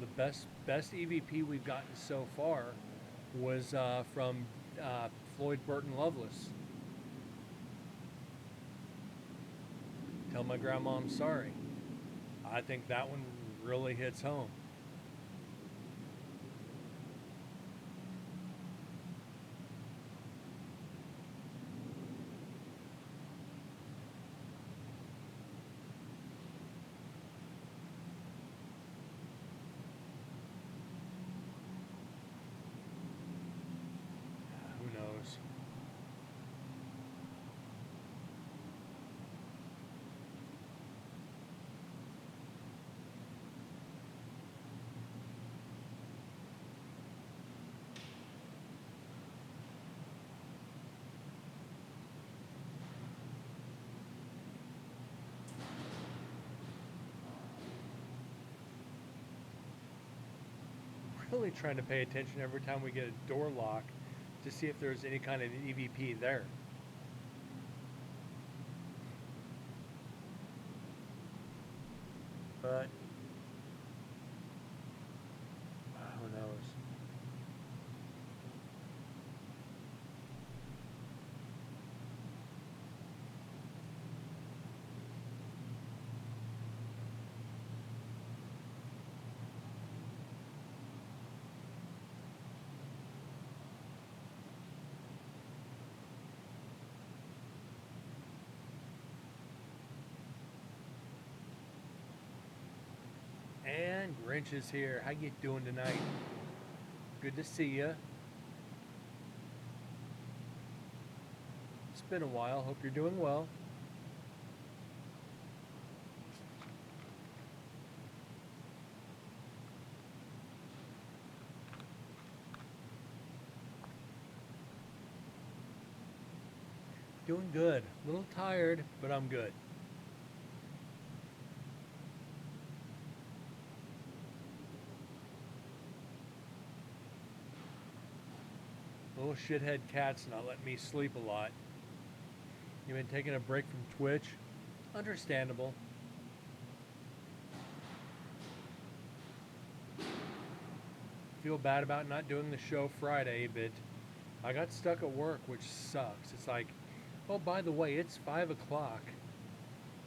The best EVP we've gotten so far was from Floyd Burton Loveless. Tell my grandma I'm sorry. I think that one really hits home. Who knows? Really trying to pay attention every time we get a door lock to see if there's any kind of EVP there. But who knows? And Grinch is here. How you doing tonight? Good to see you. It's been a while. Hope you're doing well. Doing good. A little tired, but I'm good. Little shithead cat's not letting me sleep a lot. You've been taking a break from Twitch? Understandable. feel bad about not doing the show Friday, but I got stuck at work, which sucks. It's like, oh, by the way, it's 5 o'clock,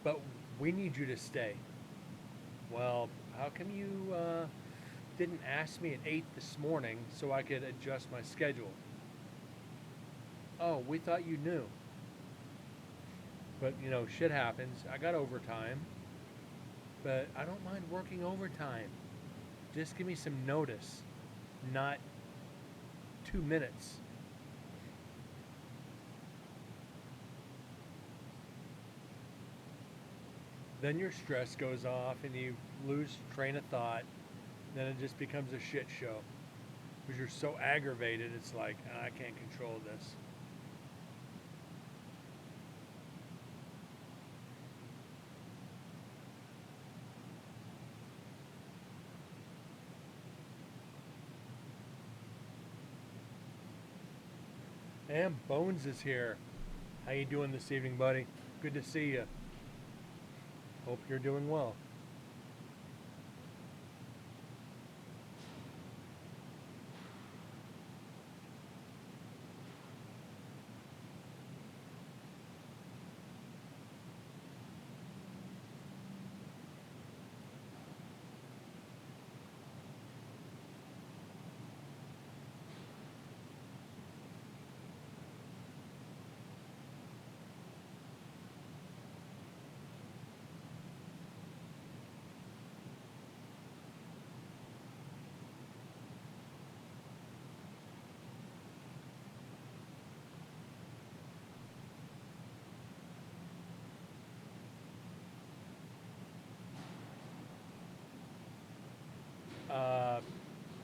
but we need you to stay. Well, how come you didn't ask me at 8 this morning so I could adjust my schedule? Oh, we thought you knew. But, shit happens. I got overtime, but I don't mind working overtime. Just give me some notice, not 2 minutes. Then your stress goes off and you lose train of thought. Then it just becomes a shit show because you're so aggravated. It's like, I can't control this. And Bones is here. How you doing this evening, buddy? Good to see you. Hope you're doing well.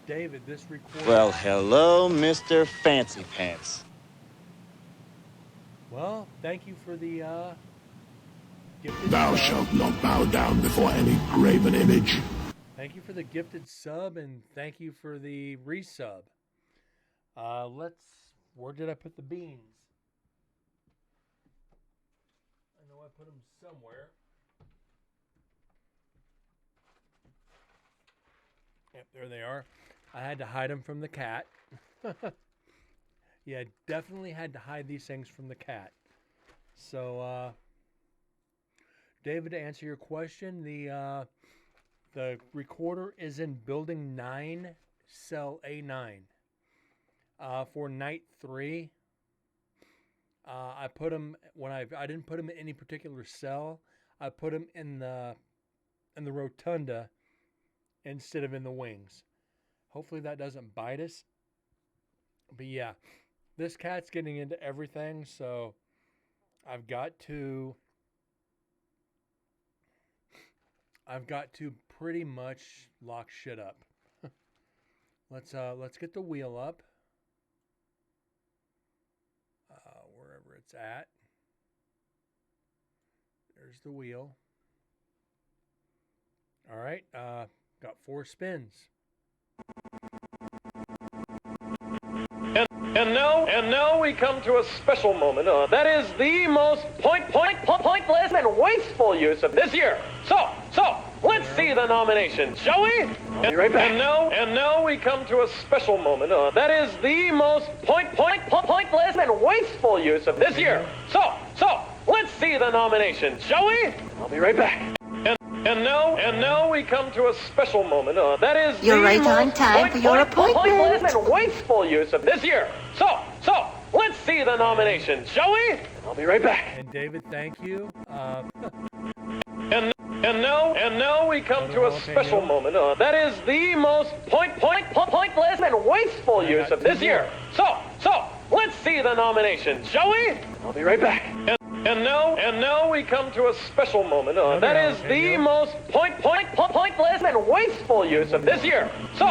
David, this recording... Well, hello, Mr. Fancy Pants. Well, thank you for the, gifted Thou sub. shalt not bow down before any graven image. Thank you for the gifted sub, and thank you for the resub. Where did I put the beans? I know I put them somewhere. Yep, there they are. I had to hide them from the cat. Yeah, definitely had to hide these things from the cat. So, David, to answer your question, the recorder is in building 9, cell A9. For night 3, I put them I didn't put them in any particular cell. I put them in the rotunda instead of in the wings. Hopefully that doesn't bite us. But yeah, this cat's getting into everything, so I've got to pretty much lock shit up. Let's get the wheel up. Wherever it's at. There's the wheel. All right, got 4 spins. And now we come to a special moment. That is the most pointless and wasteful use of this year. So, let's see the nominations, shall we? I'll be right back. And now we come to a special moment. That is the most pointless and wasteful use of this year. So, let's see the nominations, shall we? I'll be right back. And now we come to a special moment. That is You're the right on most time for your appointment. pointless and wasteful use of this year. So, let's see the nominations, shall we? I'll be right back. And David, thank you. And now we come to a special moment. That is the most pointless and wasteful use of this year. So, let's see the nominations, shall we? I'll be right back. And now we come to a special moment. That is the most pointless and wasteful use of this year. So,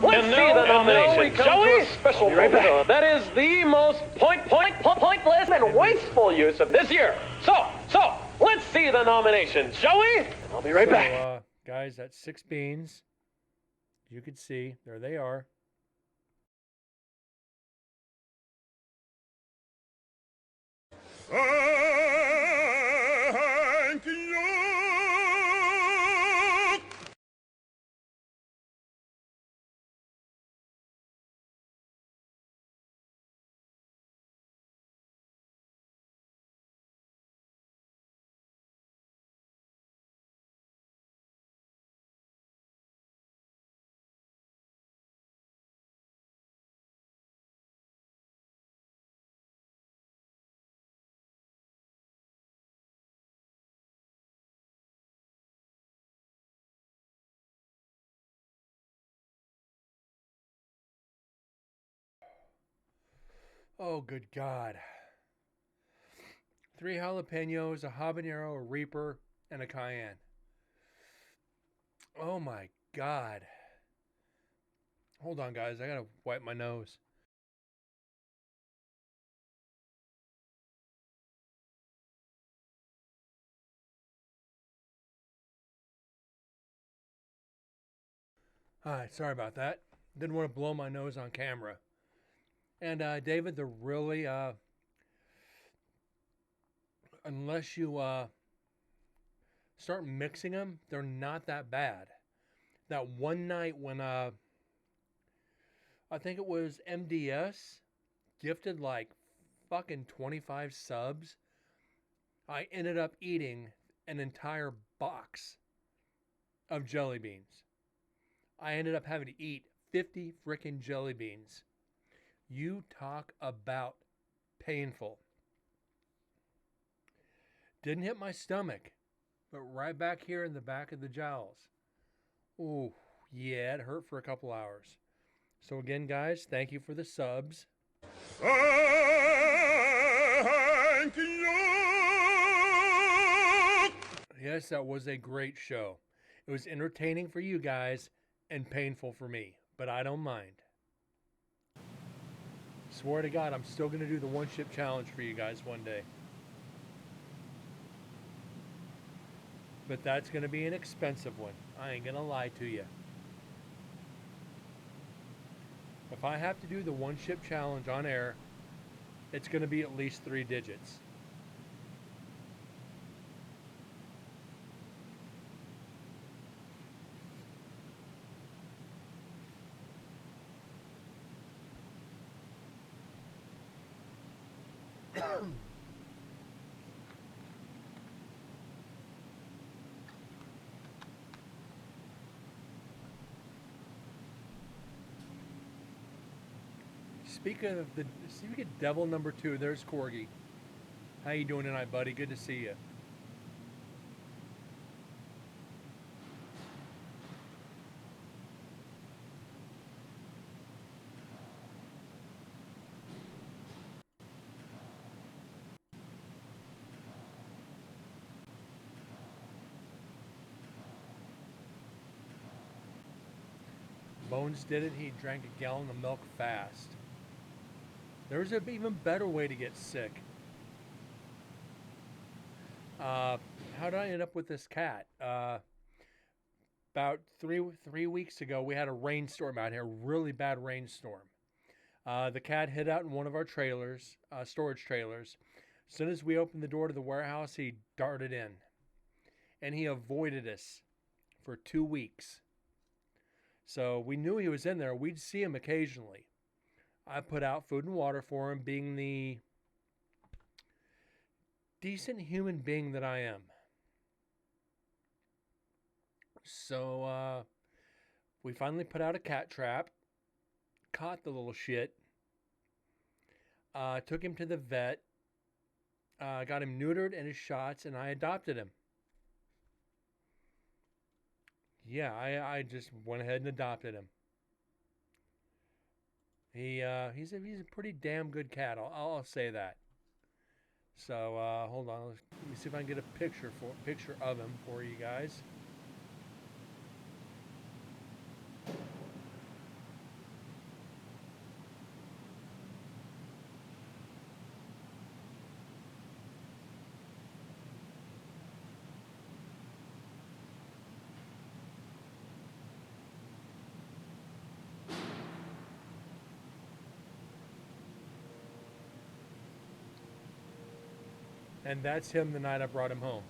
let's see the nominations, shall we? Special moment. That is the most pointless and wasteful use of this year. So, let's see the nominations, shall we? I'll be right back. Guys, that's 6 beans. You can see, there they are. Oh, good God. 3 jalapenos, a habanero, a reaper, and a cayenne. Oh my God. Hold on, guys. I gotta wipe my nose. Alright, sorry about that. Didn't want to blow my nose on camera. And David, they're really, unless you start mixing them, they're not that bad. That one night when I think it was MDS gifted like fucking 25 subs, I ended up eating an entire box of jelly beans. I ended up having to eat 50 frickin' jelly beans. You talk about painful. Didn't hit my stomach, but right back here in the back of the jowls. Ooh, yeah, it hurt for a couple hours. So again, guys, thank you for the subs. Thank you. Yes, that was a great show. It was entertaining for you guys and painful for me, but I don't mind. Swear to God, I'm still going to do the one ship challenge for you guys one day. But that's going to be an expensive one. I ain't going to lie to you. If I have to do the one ship challenge on air, it's going to be at least 3 digits. Speaking of devil number 2, there's Corgi. How you doing tonight, buddy? Good to see you. Bones did it. He drank a gallon of milk fast. There's an even better way to get sick. How did I end up with this cat? About three weeks ago, we had a rainstorm out here, really bad rainstorm. The cat hid out in one of our trailers, storage trailers. As soon as we opened the door to the warehouse, he darted in. And he avoided us for 2 weeks. So we knew he was in there. We'd see him occasionally. I put out food and water for him, being the decent human being that I am. So we finally put out a cat trap, caught the little shit, took him to the vet, got him neutered and his shots, and I adopted him. Yeah, I just went ahead and adopted him. He's a pretty damn good cat. I'll say that. So hold on, let me see if I can get a picture of him for you guys. And that's him the night I brought him home.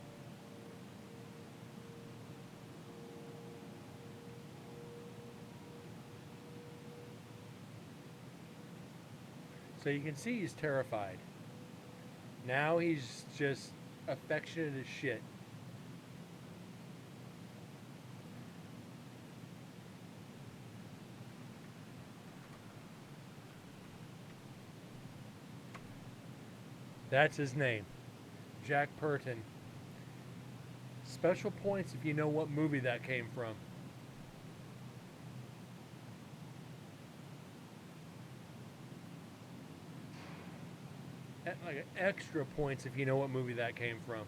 So you can see he's terrified. Now he's just affectionate as shit. That's his name. Jack Purton. Special points if you know what movie that came from. like extra points if you know what movie that came from.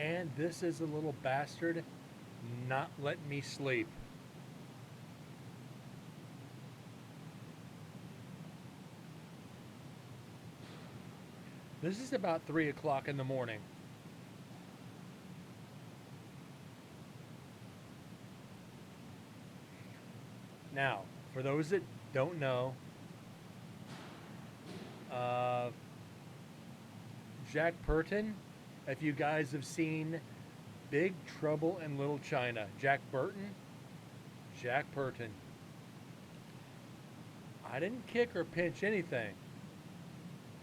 And this is a little bastard not letting me sleep. This is about 3 o'clock in the morning. Now, for those that don't know, Jack Burton, if you guys have seen Big Trouble in Little China, Jack Burton, Jack Burton. I didn't kick or pinch anything.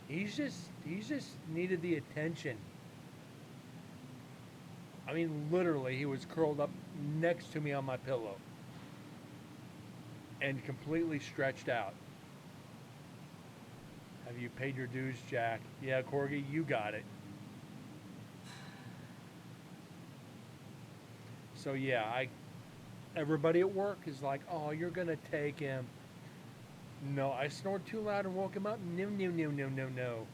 He's just needed the attention. I mean, literally, he was curled up next to me on my pillow and completely stretched out. Have you paid your dues, Jack? Yeah, Corgi, you got it. So yeah, everybody at work is like, oh, you're gonna take him. No, I snored too loud and woke him up. No, no, no, no, no, no.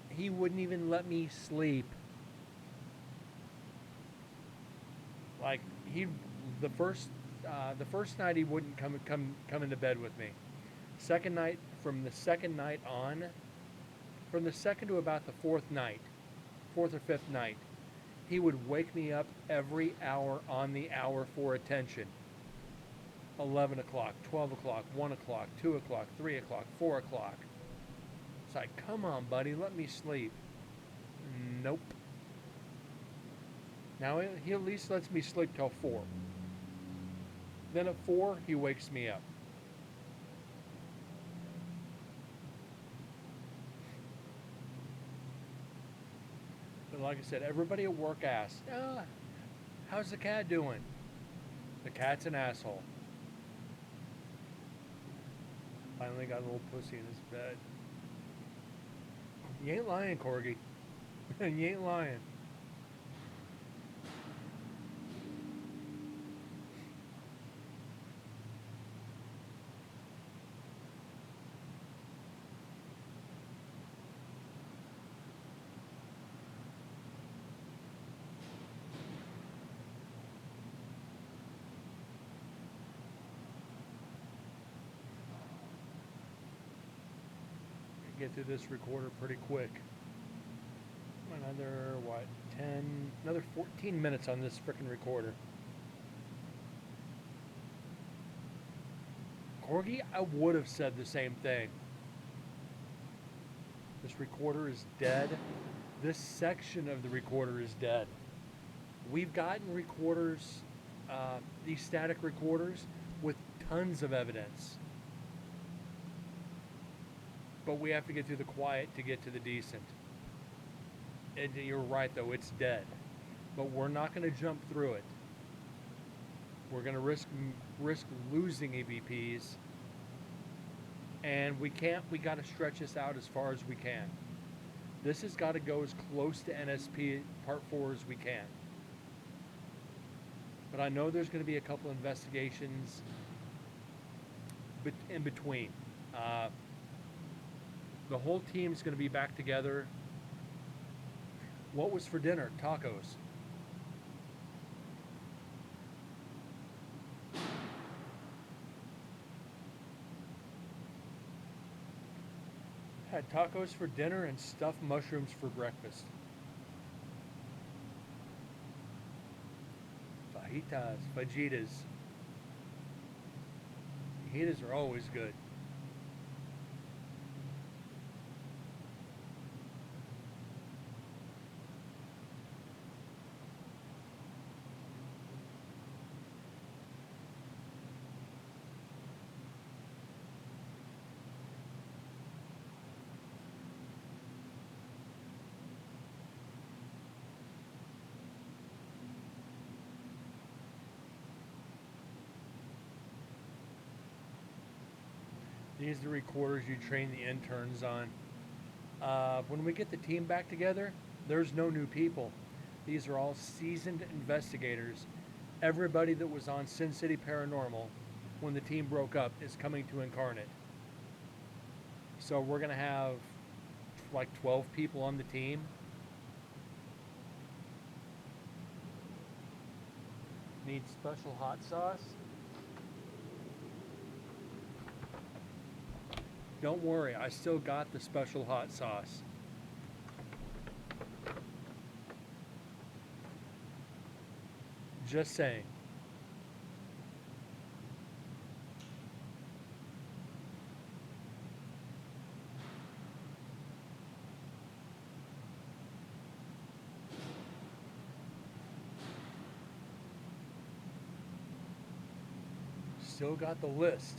He wouldn't even let me sleep. Like the first night he wouldn't come into bed with me. Second night, from the second night on, from the second to about the fourth or fifth night, he would wake me up every hour on the hour for attention. 11 o'clock, 12 o'clock, 1 o'clock, 2 o'clock, 3 o'clock, 4 o'clock. It's like, come on, buddy, let me sleep. Nope. Now, he at least lets me sleep till 4. Then at 4, he wakes me up. But like I said, everybody at work asks, how's the cat doing? The cat's an asshole. Finally got a little pussy in his bed. You ain't lying, Corgi. You ain't lying. Get through this recorder pretty quick. Another, another 14 minutes on this frickin' recorder. Corgi, I would have said the same thing. This recorder is dead. This section of the recorder is dead. We've gotten recorders, these static recorders, with tons of evidence. But we have to get through the quiet to get to the decent. And you're right, though, it's dead. But we're not going to jump through it. We're going to risk losing EVPs. And we got to stretch this out as far as we can. This has got to go as close to NSP Part 4 as we can. But I know there's going to be a couple investigations in between. The whole team's going to be back together. What was for dinner? Tacos. Had tacos for dinner and stuffed mushrooms for breakfast. Fajitas, fajitas. Fajitas are always good. These are the recorders you train the interns on. When we get the team back together, there's no new people. These are all seasoned investigators. Everybody that was on Sin City Paranormal when the team broke up is coming to Incarnate. So we're going to have like 12 people on the team. Need special hot sauce? Don't worry, I still got the special hot sauce. Just saying. Still got the list.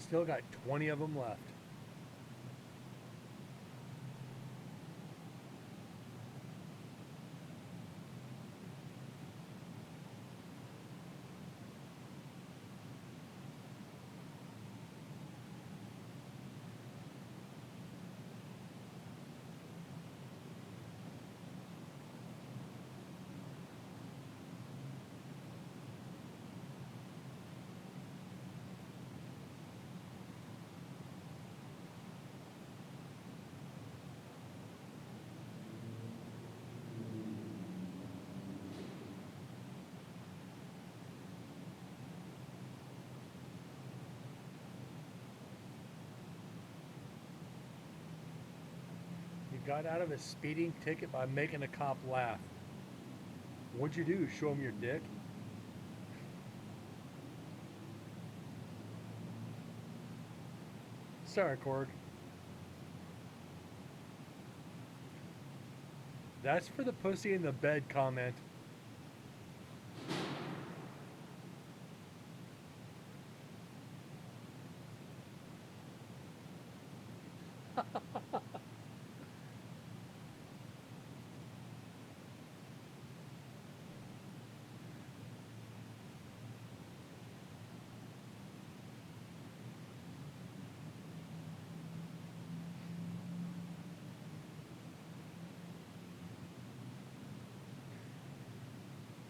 Still got 20 of them left. Got out of a speeding ticket by making a cop laugh. What'd you do? Show him your dick? Sorry, Cord. That's for the pussy in the bed comment.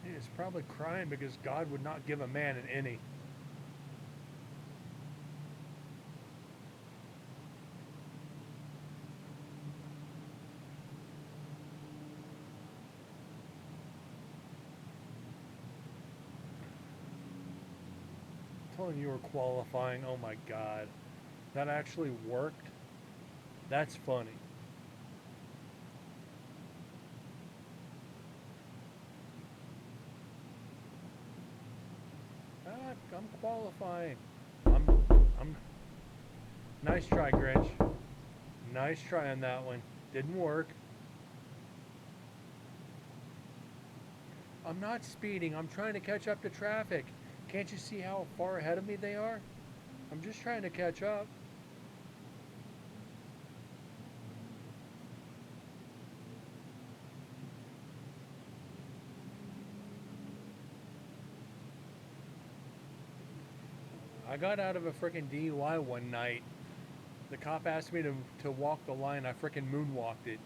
He is probably crying because God would not give a man an innie. Telling you were qualifying. Oh my God. That actually worked? That's funny. I'm qualifying. I'm. Nice try, Grinch. Nice try on that one. Didn't work. I'm not speeding. I'm trying to catch up to traffic. Can't you see how far ahead of me they are? I'm just trying to catch up. I got out of a freaking DUI one night. The cop asked me to walk the line. I freaking moonwalked it.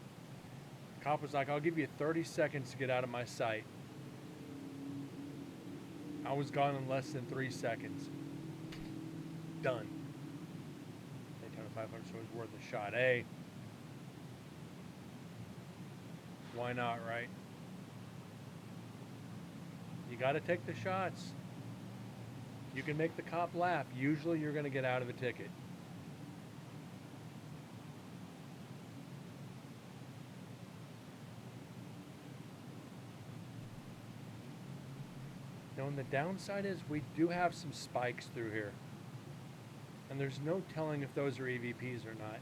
The cop was like, I'll give you 30 seconds to get out of my sight. I was gone in less than 3 seconds. Done. Daytona 500 so it was worth a shot. Hey. Why not, right? You gotta take the shots. You can make the cop laugh. Usually you're going to get out of a ticket. Now, and the downside is we do have some spikes through here. And there's no telling if those are EVPs or not.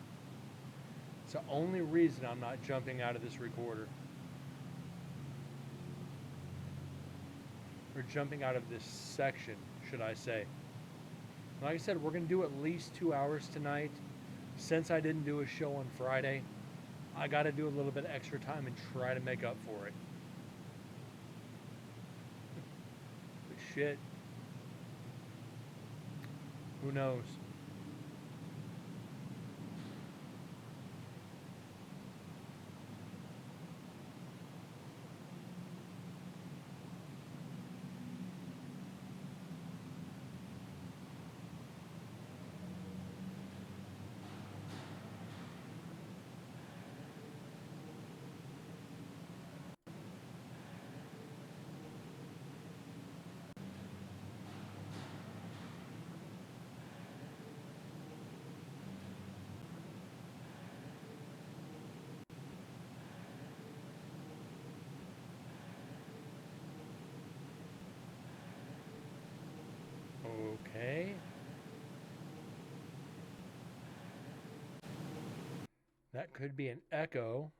It's the only reason I'm not jumping out of this recorder. Or jumping out of this section, should I say. Like I said, we're going to do at least 2 hours tonight. Since I didn't do a show on Friday, I got to do a little bit of extra time and try to make up for it. But shit, who knows? Okay. That could be an echo,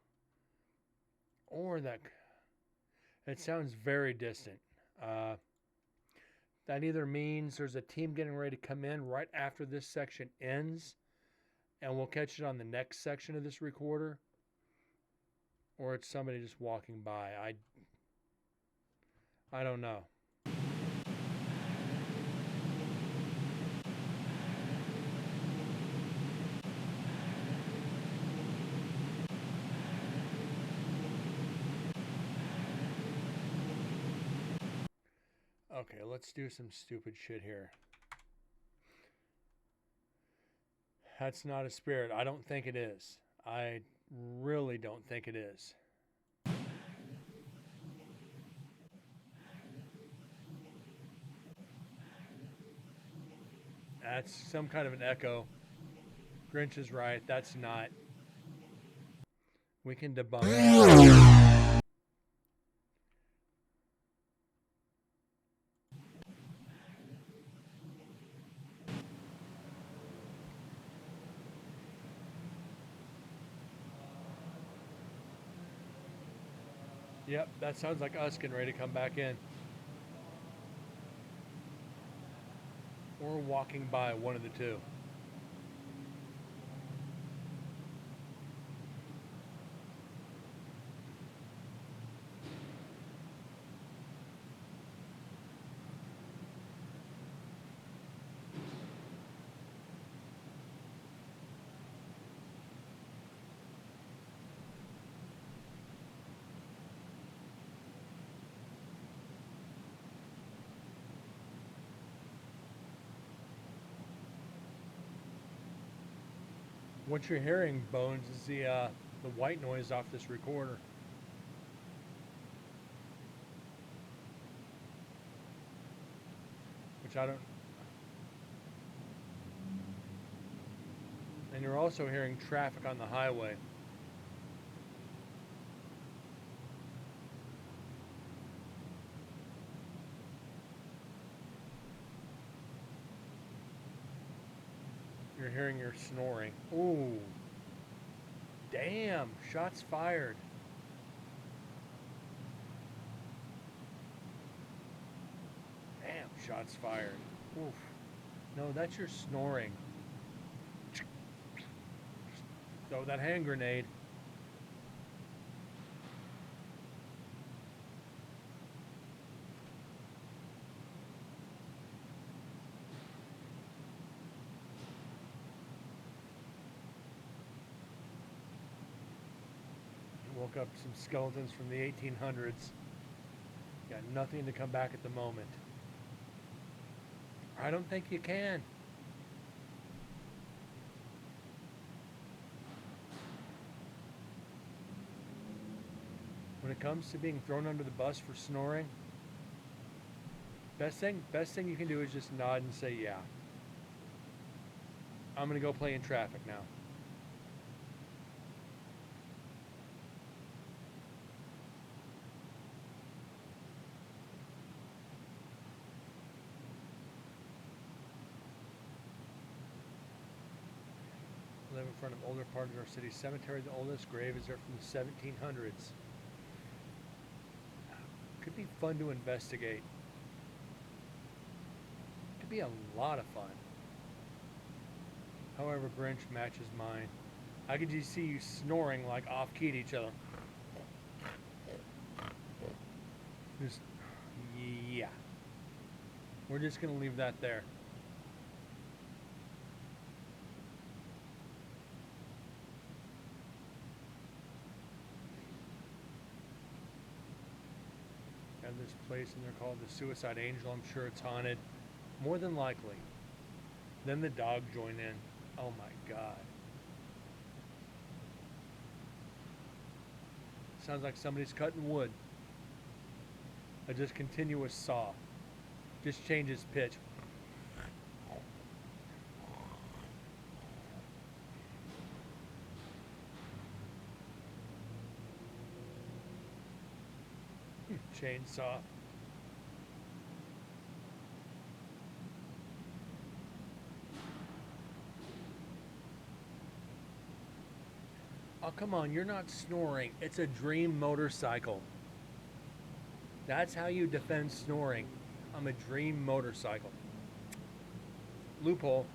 or it sounds very distant. Uh, that either means there's a team getting ready to come in right after this section ends, and we'll catch it on the next section of this recorder, or it's somebody just walking by. I don't know. Okay, let's do some stupid shit here. That's not a spirit. I don't think it is. I really don't think it is. That's some kind of an echo. Grinch is right. That's not. We can debunk that. Yep, that sounds like us getting ready to come back in. Or walking by, one of the two. What you're hearing, Bones, is the white noise off this recorder. Which I don't... And you're also hearing traffic on the highway. You're hearing your snoring. Ooh. Damn, shots fired. Damn, shots fired. Oof. No, that's your snoring. Throw that hand grenade. Woke up some skeletons from the 1800s. Got nothing to come back at the moment. I don't think you can. When it comes to being thrown under the bus for snoring, best thing you can do is just nod and say, yeah. I'm gonna go play in traffic now. Live in front of older part of our city's cemetery. The oldest grave is there from the 1700s. Could be fun to investigate. Could be a lot of fun. However, Grinch matches mine. I could just see you snoring like off key to each other. Just, yeah. We're just gonna leave that there. Got this place and they're called the Suicide Angel. I'm sure it's haunted. More than likely. Then the dog joined in. Oh my god. Sounds like somebody's cutting wood. A just continuous saw. Just changes pitch. Chainsaw. Oh, come on, you're not snoring. It's a dream motorcycle. That's how you defend snoring. I'm a dream motorcycle. Loophole.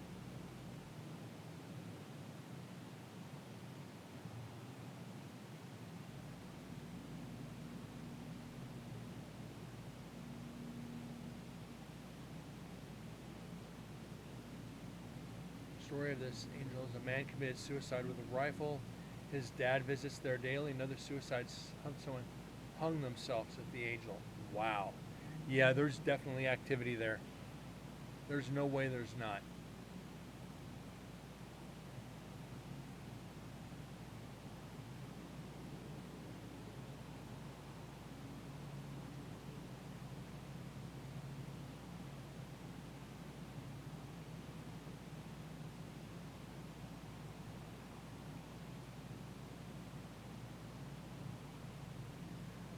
Story of this angel is a man committed suicide with a rifle. His dad visits there daily. Another suicide, someone hung themselves at the angel. Wow. Yeah, there's definitely activity there. There's no way there's not.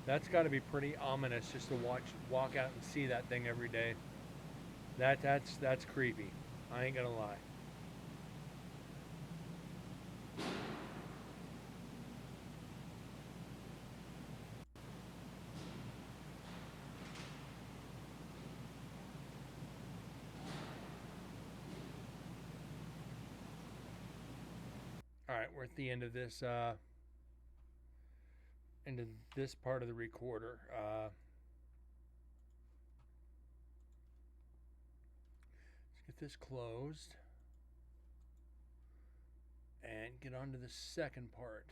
That's got to be pretty ominous just to walk out and see that thing every day. That's creepy. I ain't gonna lie. All right, we're at the end of this into this part of the recorder. Let's get this closed and get on to the second part.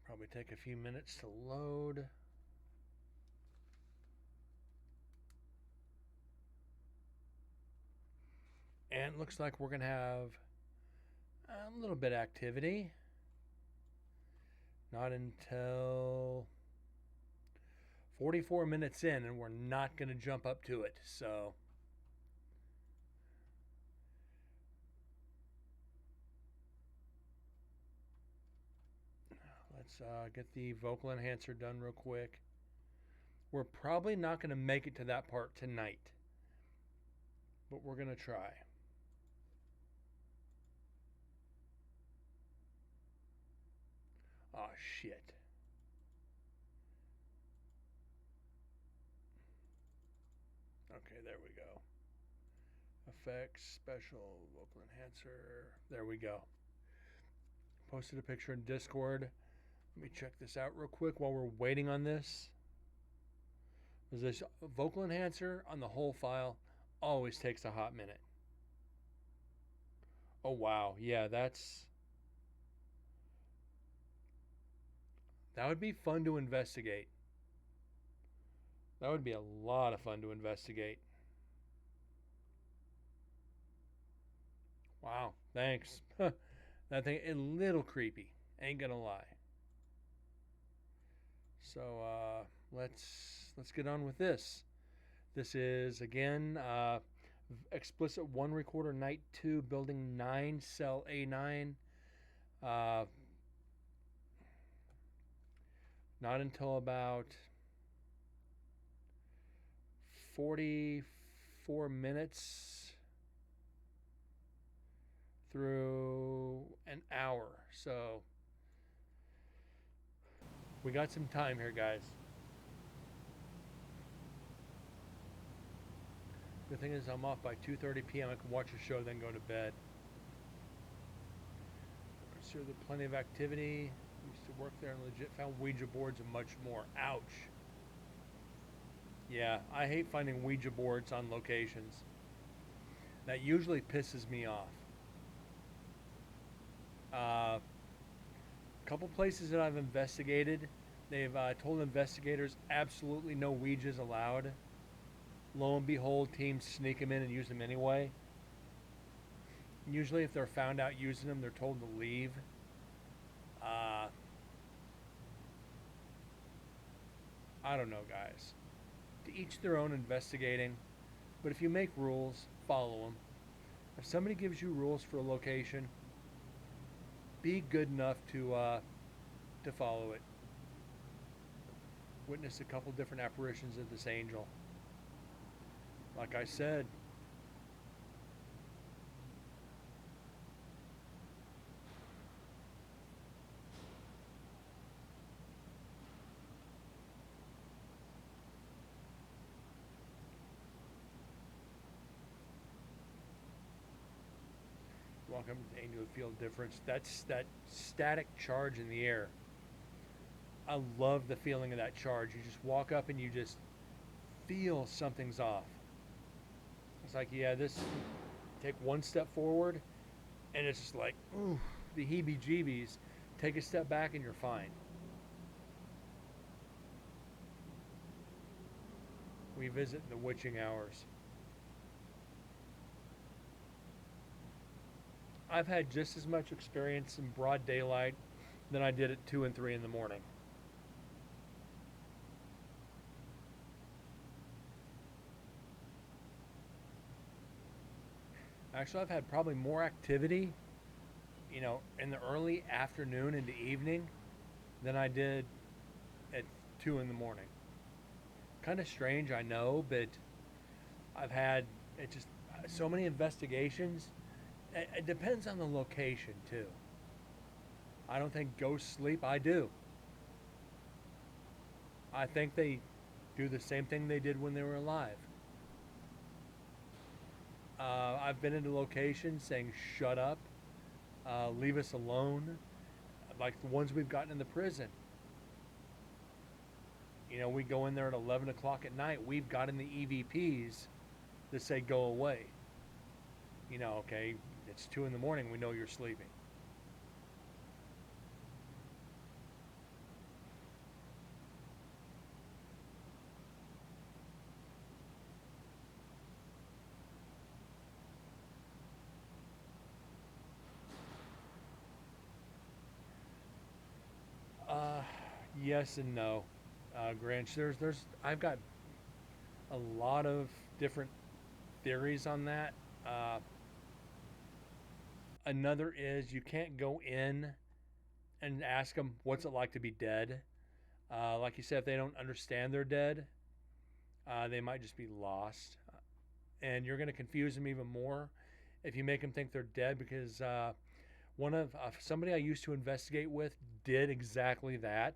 Probably take a few minutes to load. And it looks like we're going to have a little bit of activity. Not until 44 minutes in, and we're not going to jump up to it. So let's get the vocal enhancer done real quick. We're probably not going to make it to that part tonight, but we're going to try. Oh, shit. Okay, there we go. Effects, special, vocal enhancer. There we go. Posted a picture in Discord. Let me check this out real quick while we're waiting on this. This vocal enhancer on the whole file always takes a hot minute. Oh, wow. Yeah, that would be fun to investigate. That would be a lot of fun to investigate. Wow, thanks. That thing a little creepy, ain't gonna lie. So let's get on with this. This is again explicit 1 recorder night 2 building 9 cell A9. Not until about 44 minutes through an hour. So we got some time here, guys. The thing is, I'm off by 2:30 p.m. I can watch a show, then go to bed. sure there's plenty of activity. Used to work there and legit found Ouija boards and much more. Ouch. Yeah, I hate finding Ouija boards on locations. That usually pisses me off. A couple places that I've investigated, they've told investigators absolutely no Ouijas allowed. Lo and behold, teams sneak them in and use them anyway. Usually if they're found out using them, they're told to leave. I don't know, guys. To each their own investigating. But if you make rules, follow them. If somebody gives you rules for a location, be good enough to follow it. Witnessed a couple different apparitions of this angel. Like I said, welcome to Angel Field Difference. That's that static charge in the air. I love the feeling of that charge. You just walk up and you just feel something's off. It's like, yeah, this, take one step forward and it's just like, ooh, the heebie-jeebies. Take a step back and you're fine. We visit the witching hours. I've had just as much experience in broad daylight than I did at 2 and 3 in the morning. Actually, I've had probably more activity, in the early afternoon into evening than I did at 2 in the morning. Kind of strange, I know, but I've had so many investigations. It depends on the location, too. I don't think ghosts sleep. I do. I think they do the same thing they did when they were alive. I've been into locations saying, shut up, leave us alone, like the ones we've gotten in the prison. We go in there at 11 o'clock at night. We've gotten the EVPs that say, go away. Okay, it's 2 in the morning. We know you're sleeping. Yes and no, Grinch. I've got a lot of different theories on that. Another is you can't go in and ask them what's it like to be dead. Like you said, if they don't understand they're dead, they might just be lost, and you're going to confuse them even more if you make them think they're dead. Because one of somebody I used to investigate with did exactly that.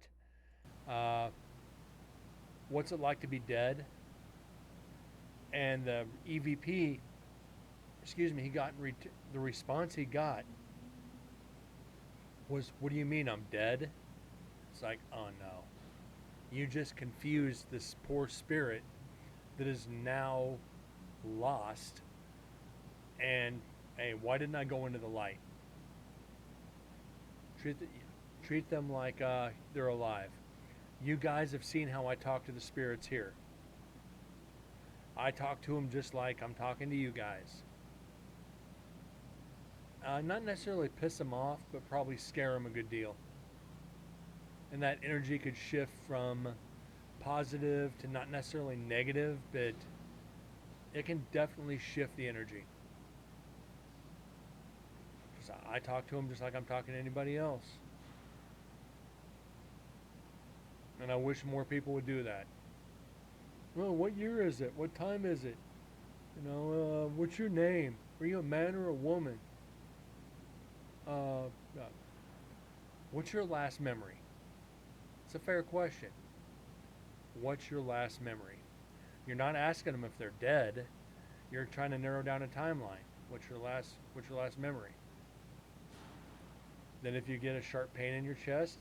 What's it like to be dead? And the EVP, he got the response he got was, "What do you mean I'm dead?" It's like, oh no, you just confused this poor spirit that is now lost. And hey, why didn't I go into the light? Treat them like they're alive. You guys have seen how I talk to the spirits here. I talk to them just like I'm talking to you guys. Not necessarily piss them off, but probably scare them a good deal. And that energy could shift from positive to not necessarily negative, but it can definitely shift the energy. I talk to them just like I'm talking to anybody else. And I wish more people would do that. Well, what year is it? What time is it? What's your name? Are you a man or a woman? What's your last memory? It's a fair question. What's your last memory? You're not asking them if they're dead. You're trying to narrow down a timeline. What's your last memory? Then if you get a sharp pain in your chest,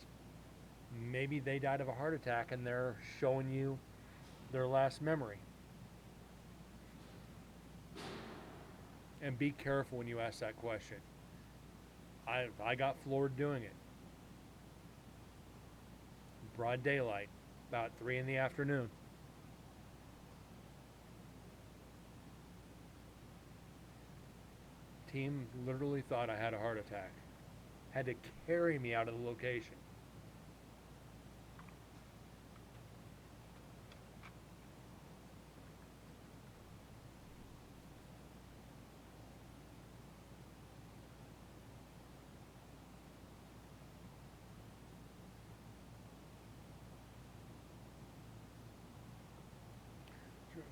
maybe they died of a heart attack and they're showing you their last memory. And be careful when you ask that question. I got floored doing it. Broad daylight, about 3 in the afternoon. Team literally thought I had a heart attack. Had to carry me out of the location.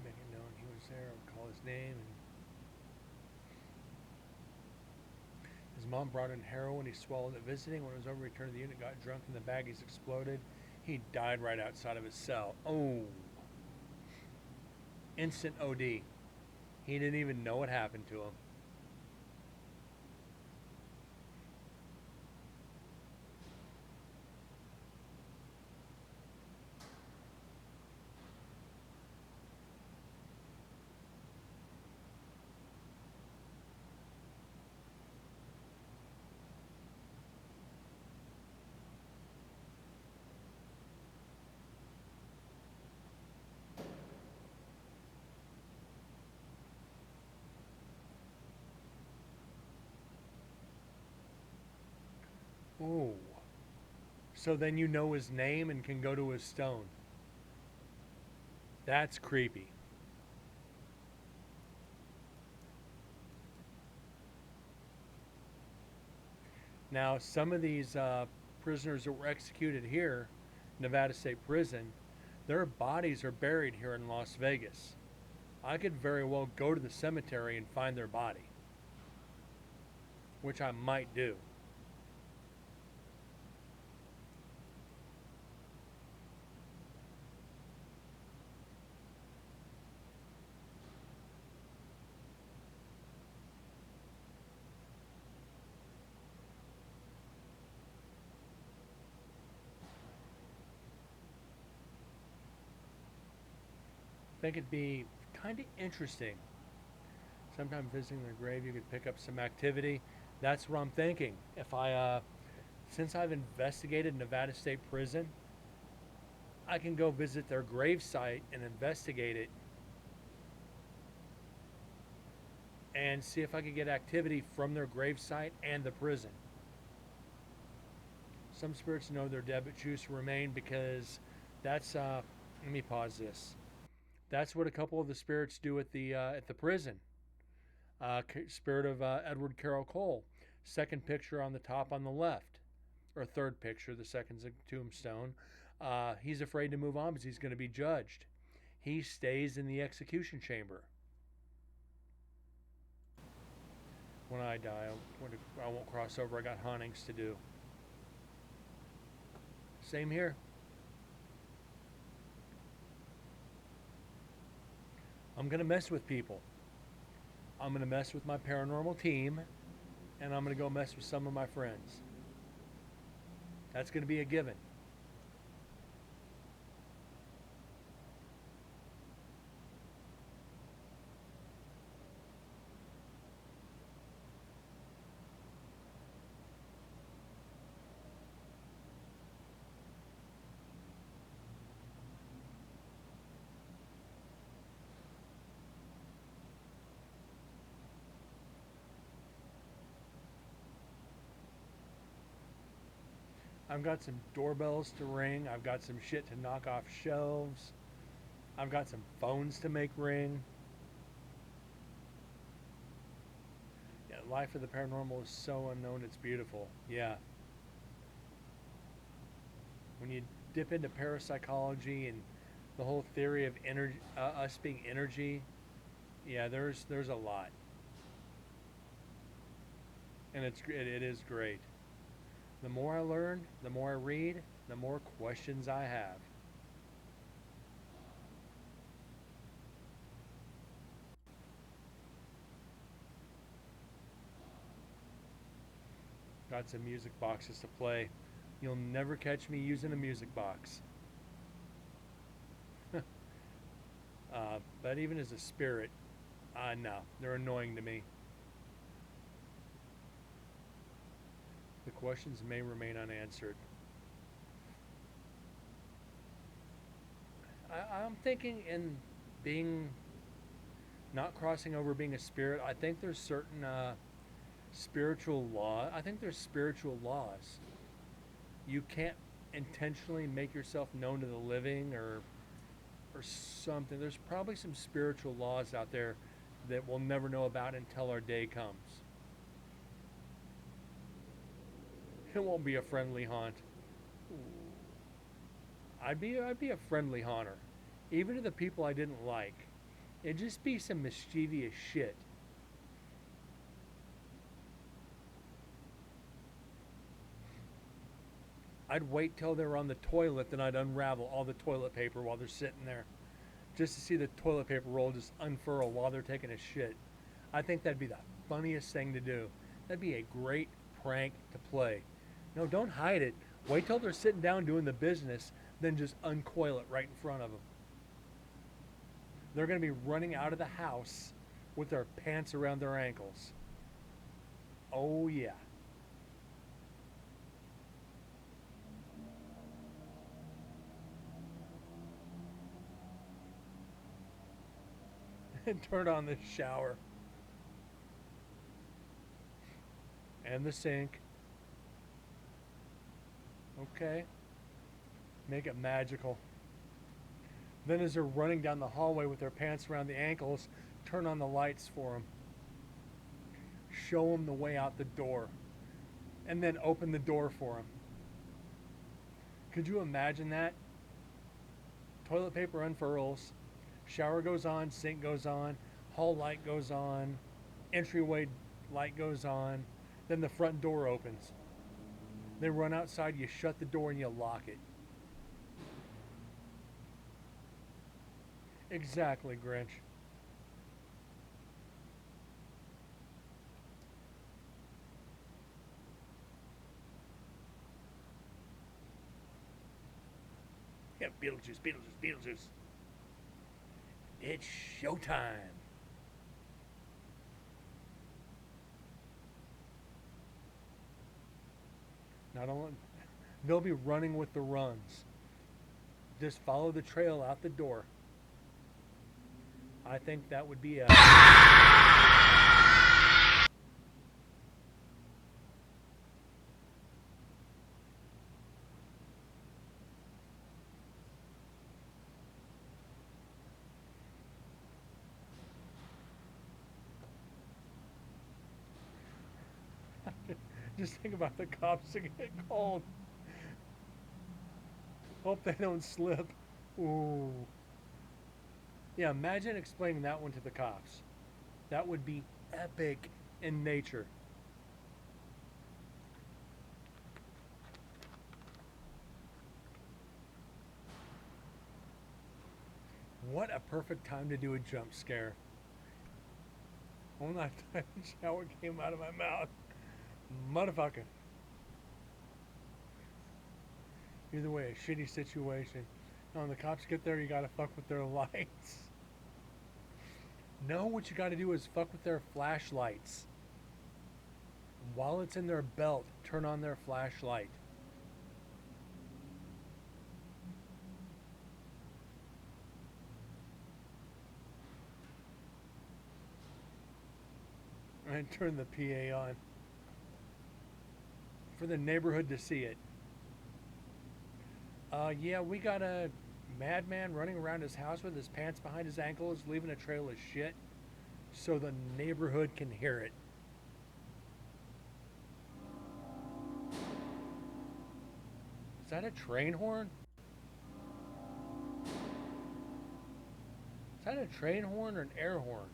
Make it known he was there. I would call his name. And his mom brought in heroin. He swallowed it visiting. When it was over, he returned to the unit, got drunk, and the baggies exploded. He died right outside of his cell. Oh. Instant OD. He didn't even know what happened to him. Oh. So then you know his name and can go to his stone. That's creepy. Now, some of these prisoners that were executed here, Nevada State Prison, their bodies are buried here in Las Vegas. I could very well go to the cemetery and find their body, which I might do. I think it'd be kind of interesting. Sometime visiting their grave, you could pick up some activity. That's what I'm thinking. If I, since I've investigated Nevada State Prison, I can go visit their grave site and investigate it and see if I could get activity from their grave site and the prison. Some spirits know they're dead but choose to remain because that's, let me pause this. That's what a couple of the spirits do at the prison. Spirit of Edward Carroll Cole. Second picture on the top on the left. Or third picture, the second's a tombstone. He's afraid to move on because he's going to be judged. He stays in the execution chamber. When I die, I won't cross over. I got hauntings to do. Same here. I'm going to mess with people. I'm going to mess with my paranormal team, and I'm going to go mess with some of my friends. That's going to be a given. I've got some doorbells to ring. I've got some shit to knock off shelves. I've got some phones to make ring. Yeah, life of the paranormal is so unknown, it's beautiful. Yeah. When you dip into parapsychology and the whole theory of energy, us being energy, yeah, there's a lot. And it is great. The more I learn, the more I read, the more questions I have. Got some music boxes to play. You'll never catch me using a music box. But even as a spirit, no, they're annoying to me. The questions may remain unanswered. I'm thinking in being, not crossing over being a spirit, I think there's certain spiritual law. I think there's spiritual laws. You can't intentionally make yourself known to the living or something. There's probably some spiritual laws out there that we'll never know about until our day comes. It won't be a friendly haunt. I'd be a friendly haunter, even to the people I didn't like. It'd just be some mischievous shit. I'd wait till they were on the toilet, then I'd unravel all the toilet paper while they're sitting there, just to see the toilet paper roll just unfurl while they're taking a shit. I think that'd be the funniest thing to do. That'd be a great prank to play. No, don't hide it. Wait till they're sitting down doing the business, then just uncoil it right in front of them. They're going to be running out of the house with their pants around their ankles. Oh, yeah. And turn on the shower. And the sink. Okay. Make it magical. Then as they're running down the hallway with their pants around the ankles, turn on the lights for them. Show them the way out the door. And then open the door for them. Could you imagine that? Toilet paper unfurls. Shower goes on, sink goes on, hall light goes on, entryway light goes on, then the front door opens. They run outside, you shut the door and you lock it. Exactly, Grinch. Yeah, Beetlejuice, Beetlejuice, Beetlejuice. It's showtime. Not only, they'll be running with the runs. Just follow the trail out the door. I think that would be a... Just think about the cops that get called. Hope they don't slip. Ooh. Yeah, imagine explaining that one to the cops. That would be epic in nature. What a perfect time to do a jump scare. When that shower came out of my mouth. Motherfucker. Either way, a shitty situation. Now, when the cops get there, you gotta fuck with their lights. No, what you gotta do is fuck with their flashlights. While it's in their belt, turn on their flashlight. And turn the PA on. For the neighborhood to see it. Yeah, we got a madman running around his house with his pants behind his ankles, leaving a trail of shit, so the neighborhood can hear it. Is that a train horn? Is that a train horn or an air horn?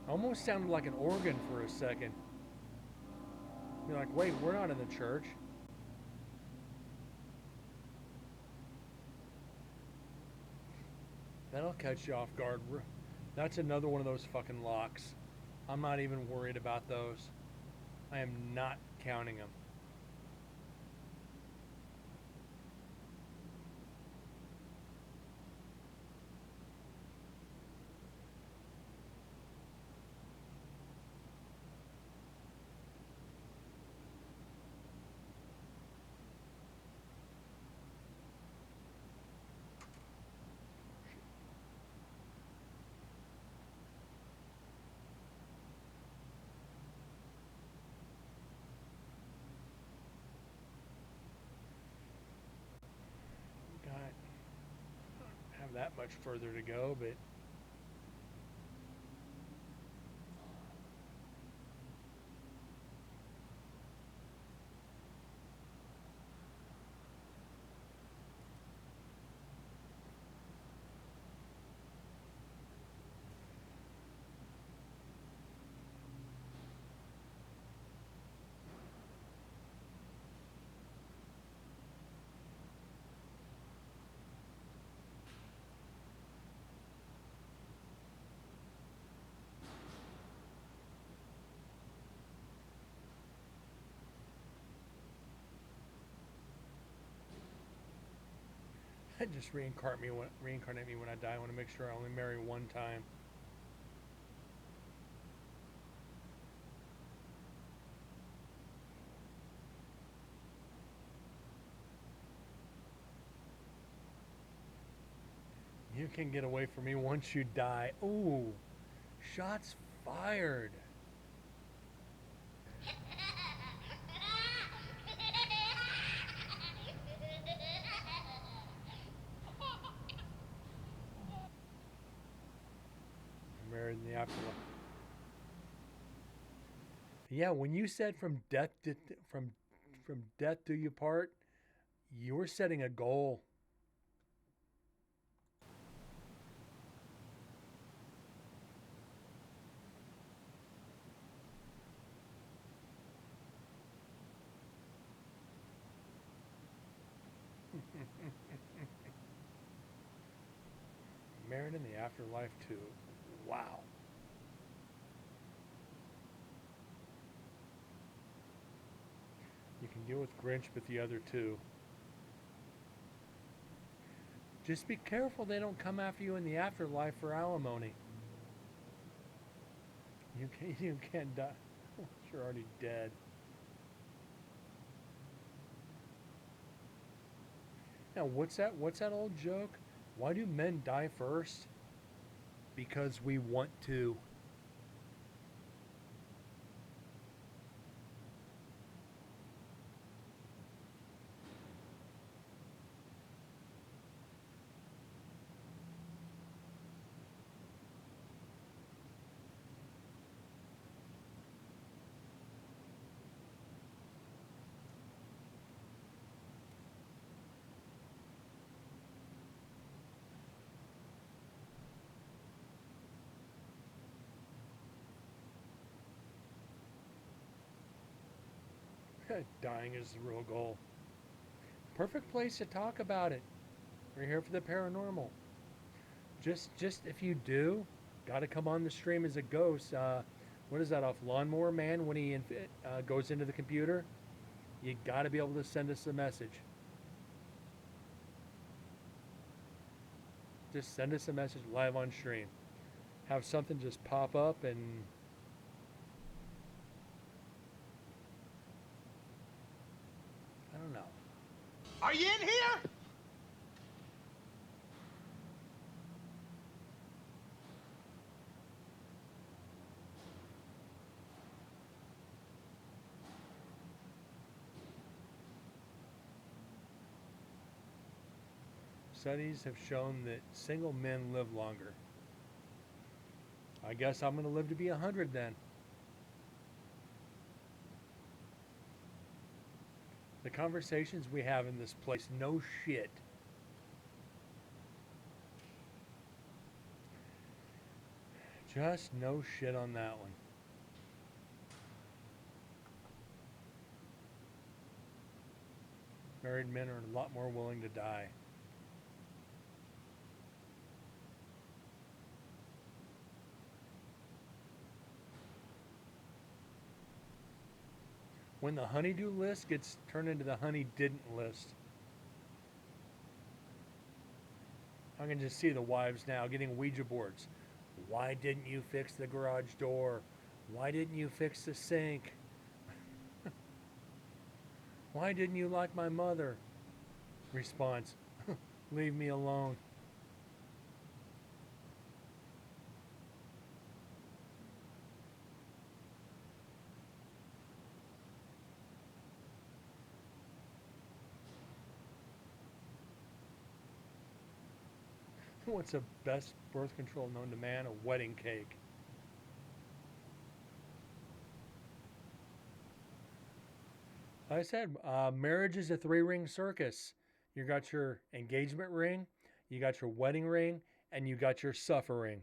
Almost sounded like an organ for a second. You're like, wait, we're not in the church. They'll catch you off guard. That's another one of those fucking locks. I'm not even worried about those. I am not counting them. Have that much further to go, but just reincarnate me when I die. I want to make sure I only marry one time. You can get away from me once you die. Ooh, shots fired. Married in the afterlife. Yeah, when you said from death do you part, you were setting a goal. Married in the afterlife too. Wow. You can deal with Grinch, but the other two. Just be careful they don't come after you in the afterlife for alimony. You can't die. You're already dead. Now what's that old joke? Why do men die first? Because we want to. Dying is the real goal. Perfect place to talk about it. We're here for the paranormal. Just if you do, got to come on the stream as a ghost. What is that off Lawnmower Man when he goes into the computer? You got to be able to send us a message. Just send us a message live on stream. Have something just pop up and I don't know. Are you in here? Studies have shown that single men live longer. I guess I'm going to live to be 100 then. The conversations we have in this place, no shit. Just no shit on that one. Married men are a lot more willing to die. when the honeydew list gets turned into the honey didn't list. I can just see the wives now getting Ouija boards. Why didn't you fix the garage door? Why didn't you fix the sink? Why didn't you like my mother? Response, leave me alone. What's the best birth control known to man? A wedding cake. Like I said, marriage is a 3-ring circus. You got your engagement ring, you got your wedding ring, and you got your suffering.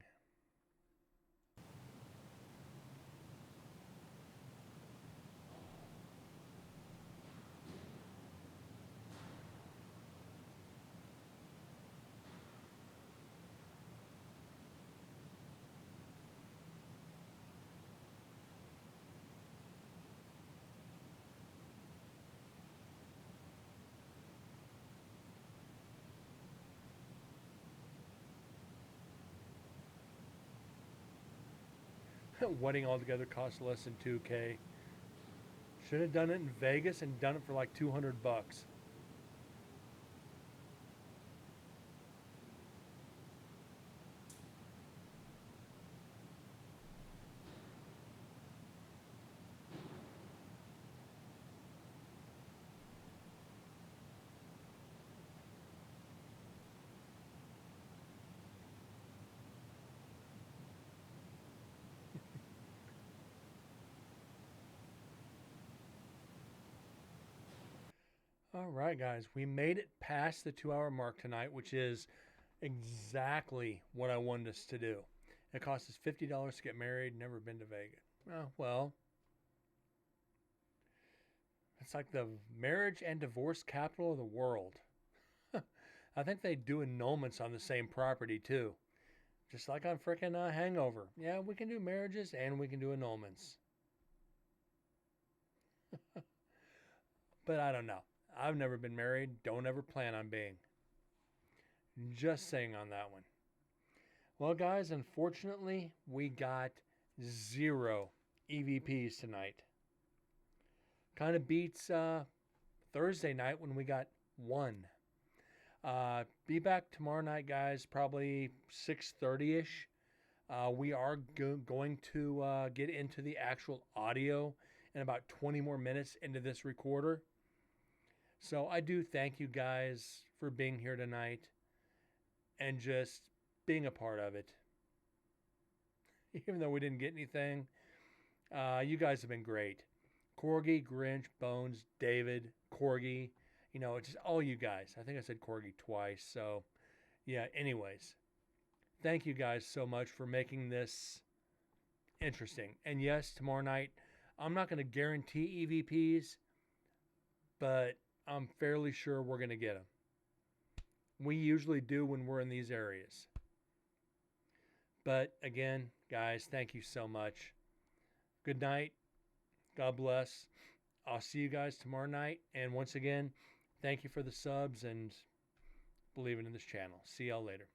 Wedding altogether costs less than $2K. Should have done it in Vegas and done it for like $200. All right, guys, we made it past the 2-hour mark tonight, which is exactly what I wanted us to do. It cost us $50 to get married, never been to Vegas. Oh, well, it's like the marriage and divorce capital of the world. I think they do annulments on the same property, too. Just like on frickin' Hangover. Yeah, we can do marriages and we can do annulments. But I don't know. I've never been married. Don't ever plan on being. Just saying on that one. Well, guys, unfortunately, we got 0 EVPs tonight. Kind of beats Thursday night when we got 1. Be back tomorrow night, guys, probably 6:30-ish. We are going to get into the actual audio in about 20 more minutes into this recorder. So I do thank you guys for being here tonight and just being a part of it. Even though we didn't get anything, you guys have been great. Corgi, Grinch, Bones, David, Corgi, it's just all you guys. I think I said Corgi twice. So, yeah, anyways, thank you guys so much for making this interesting. And yes, tomorrow night, I'm not going to guarantee EVPs, but I'm fairly sure we're going to get them. We usually do when we're in these areas. But again, guys, thank you so much. Good night. God bless. I'll see you guys tomorrow night. And once again, thank you for the subs and believing in this channel. See y'all later.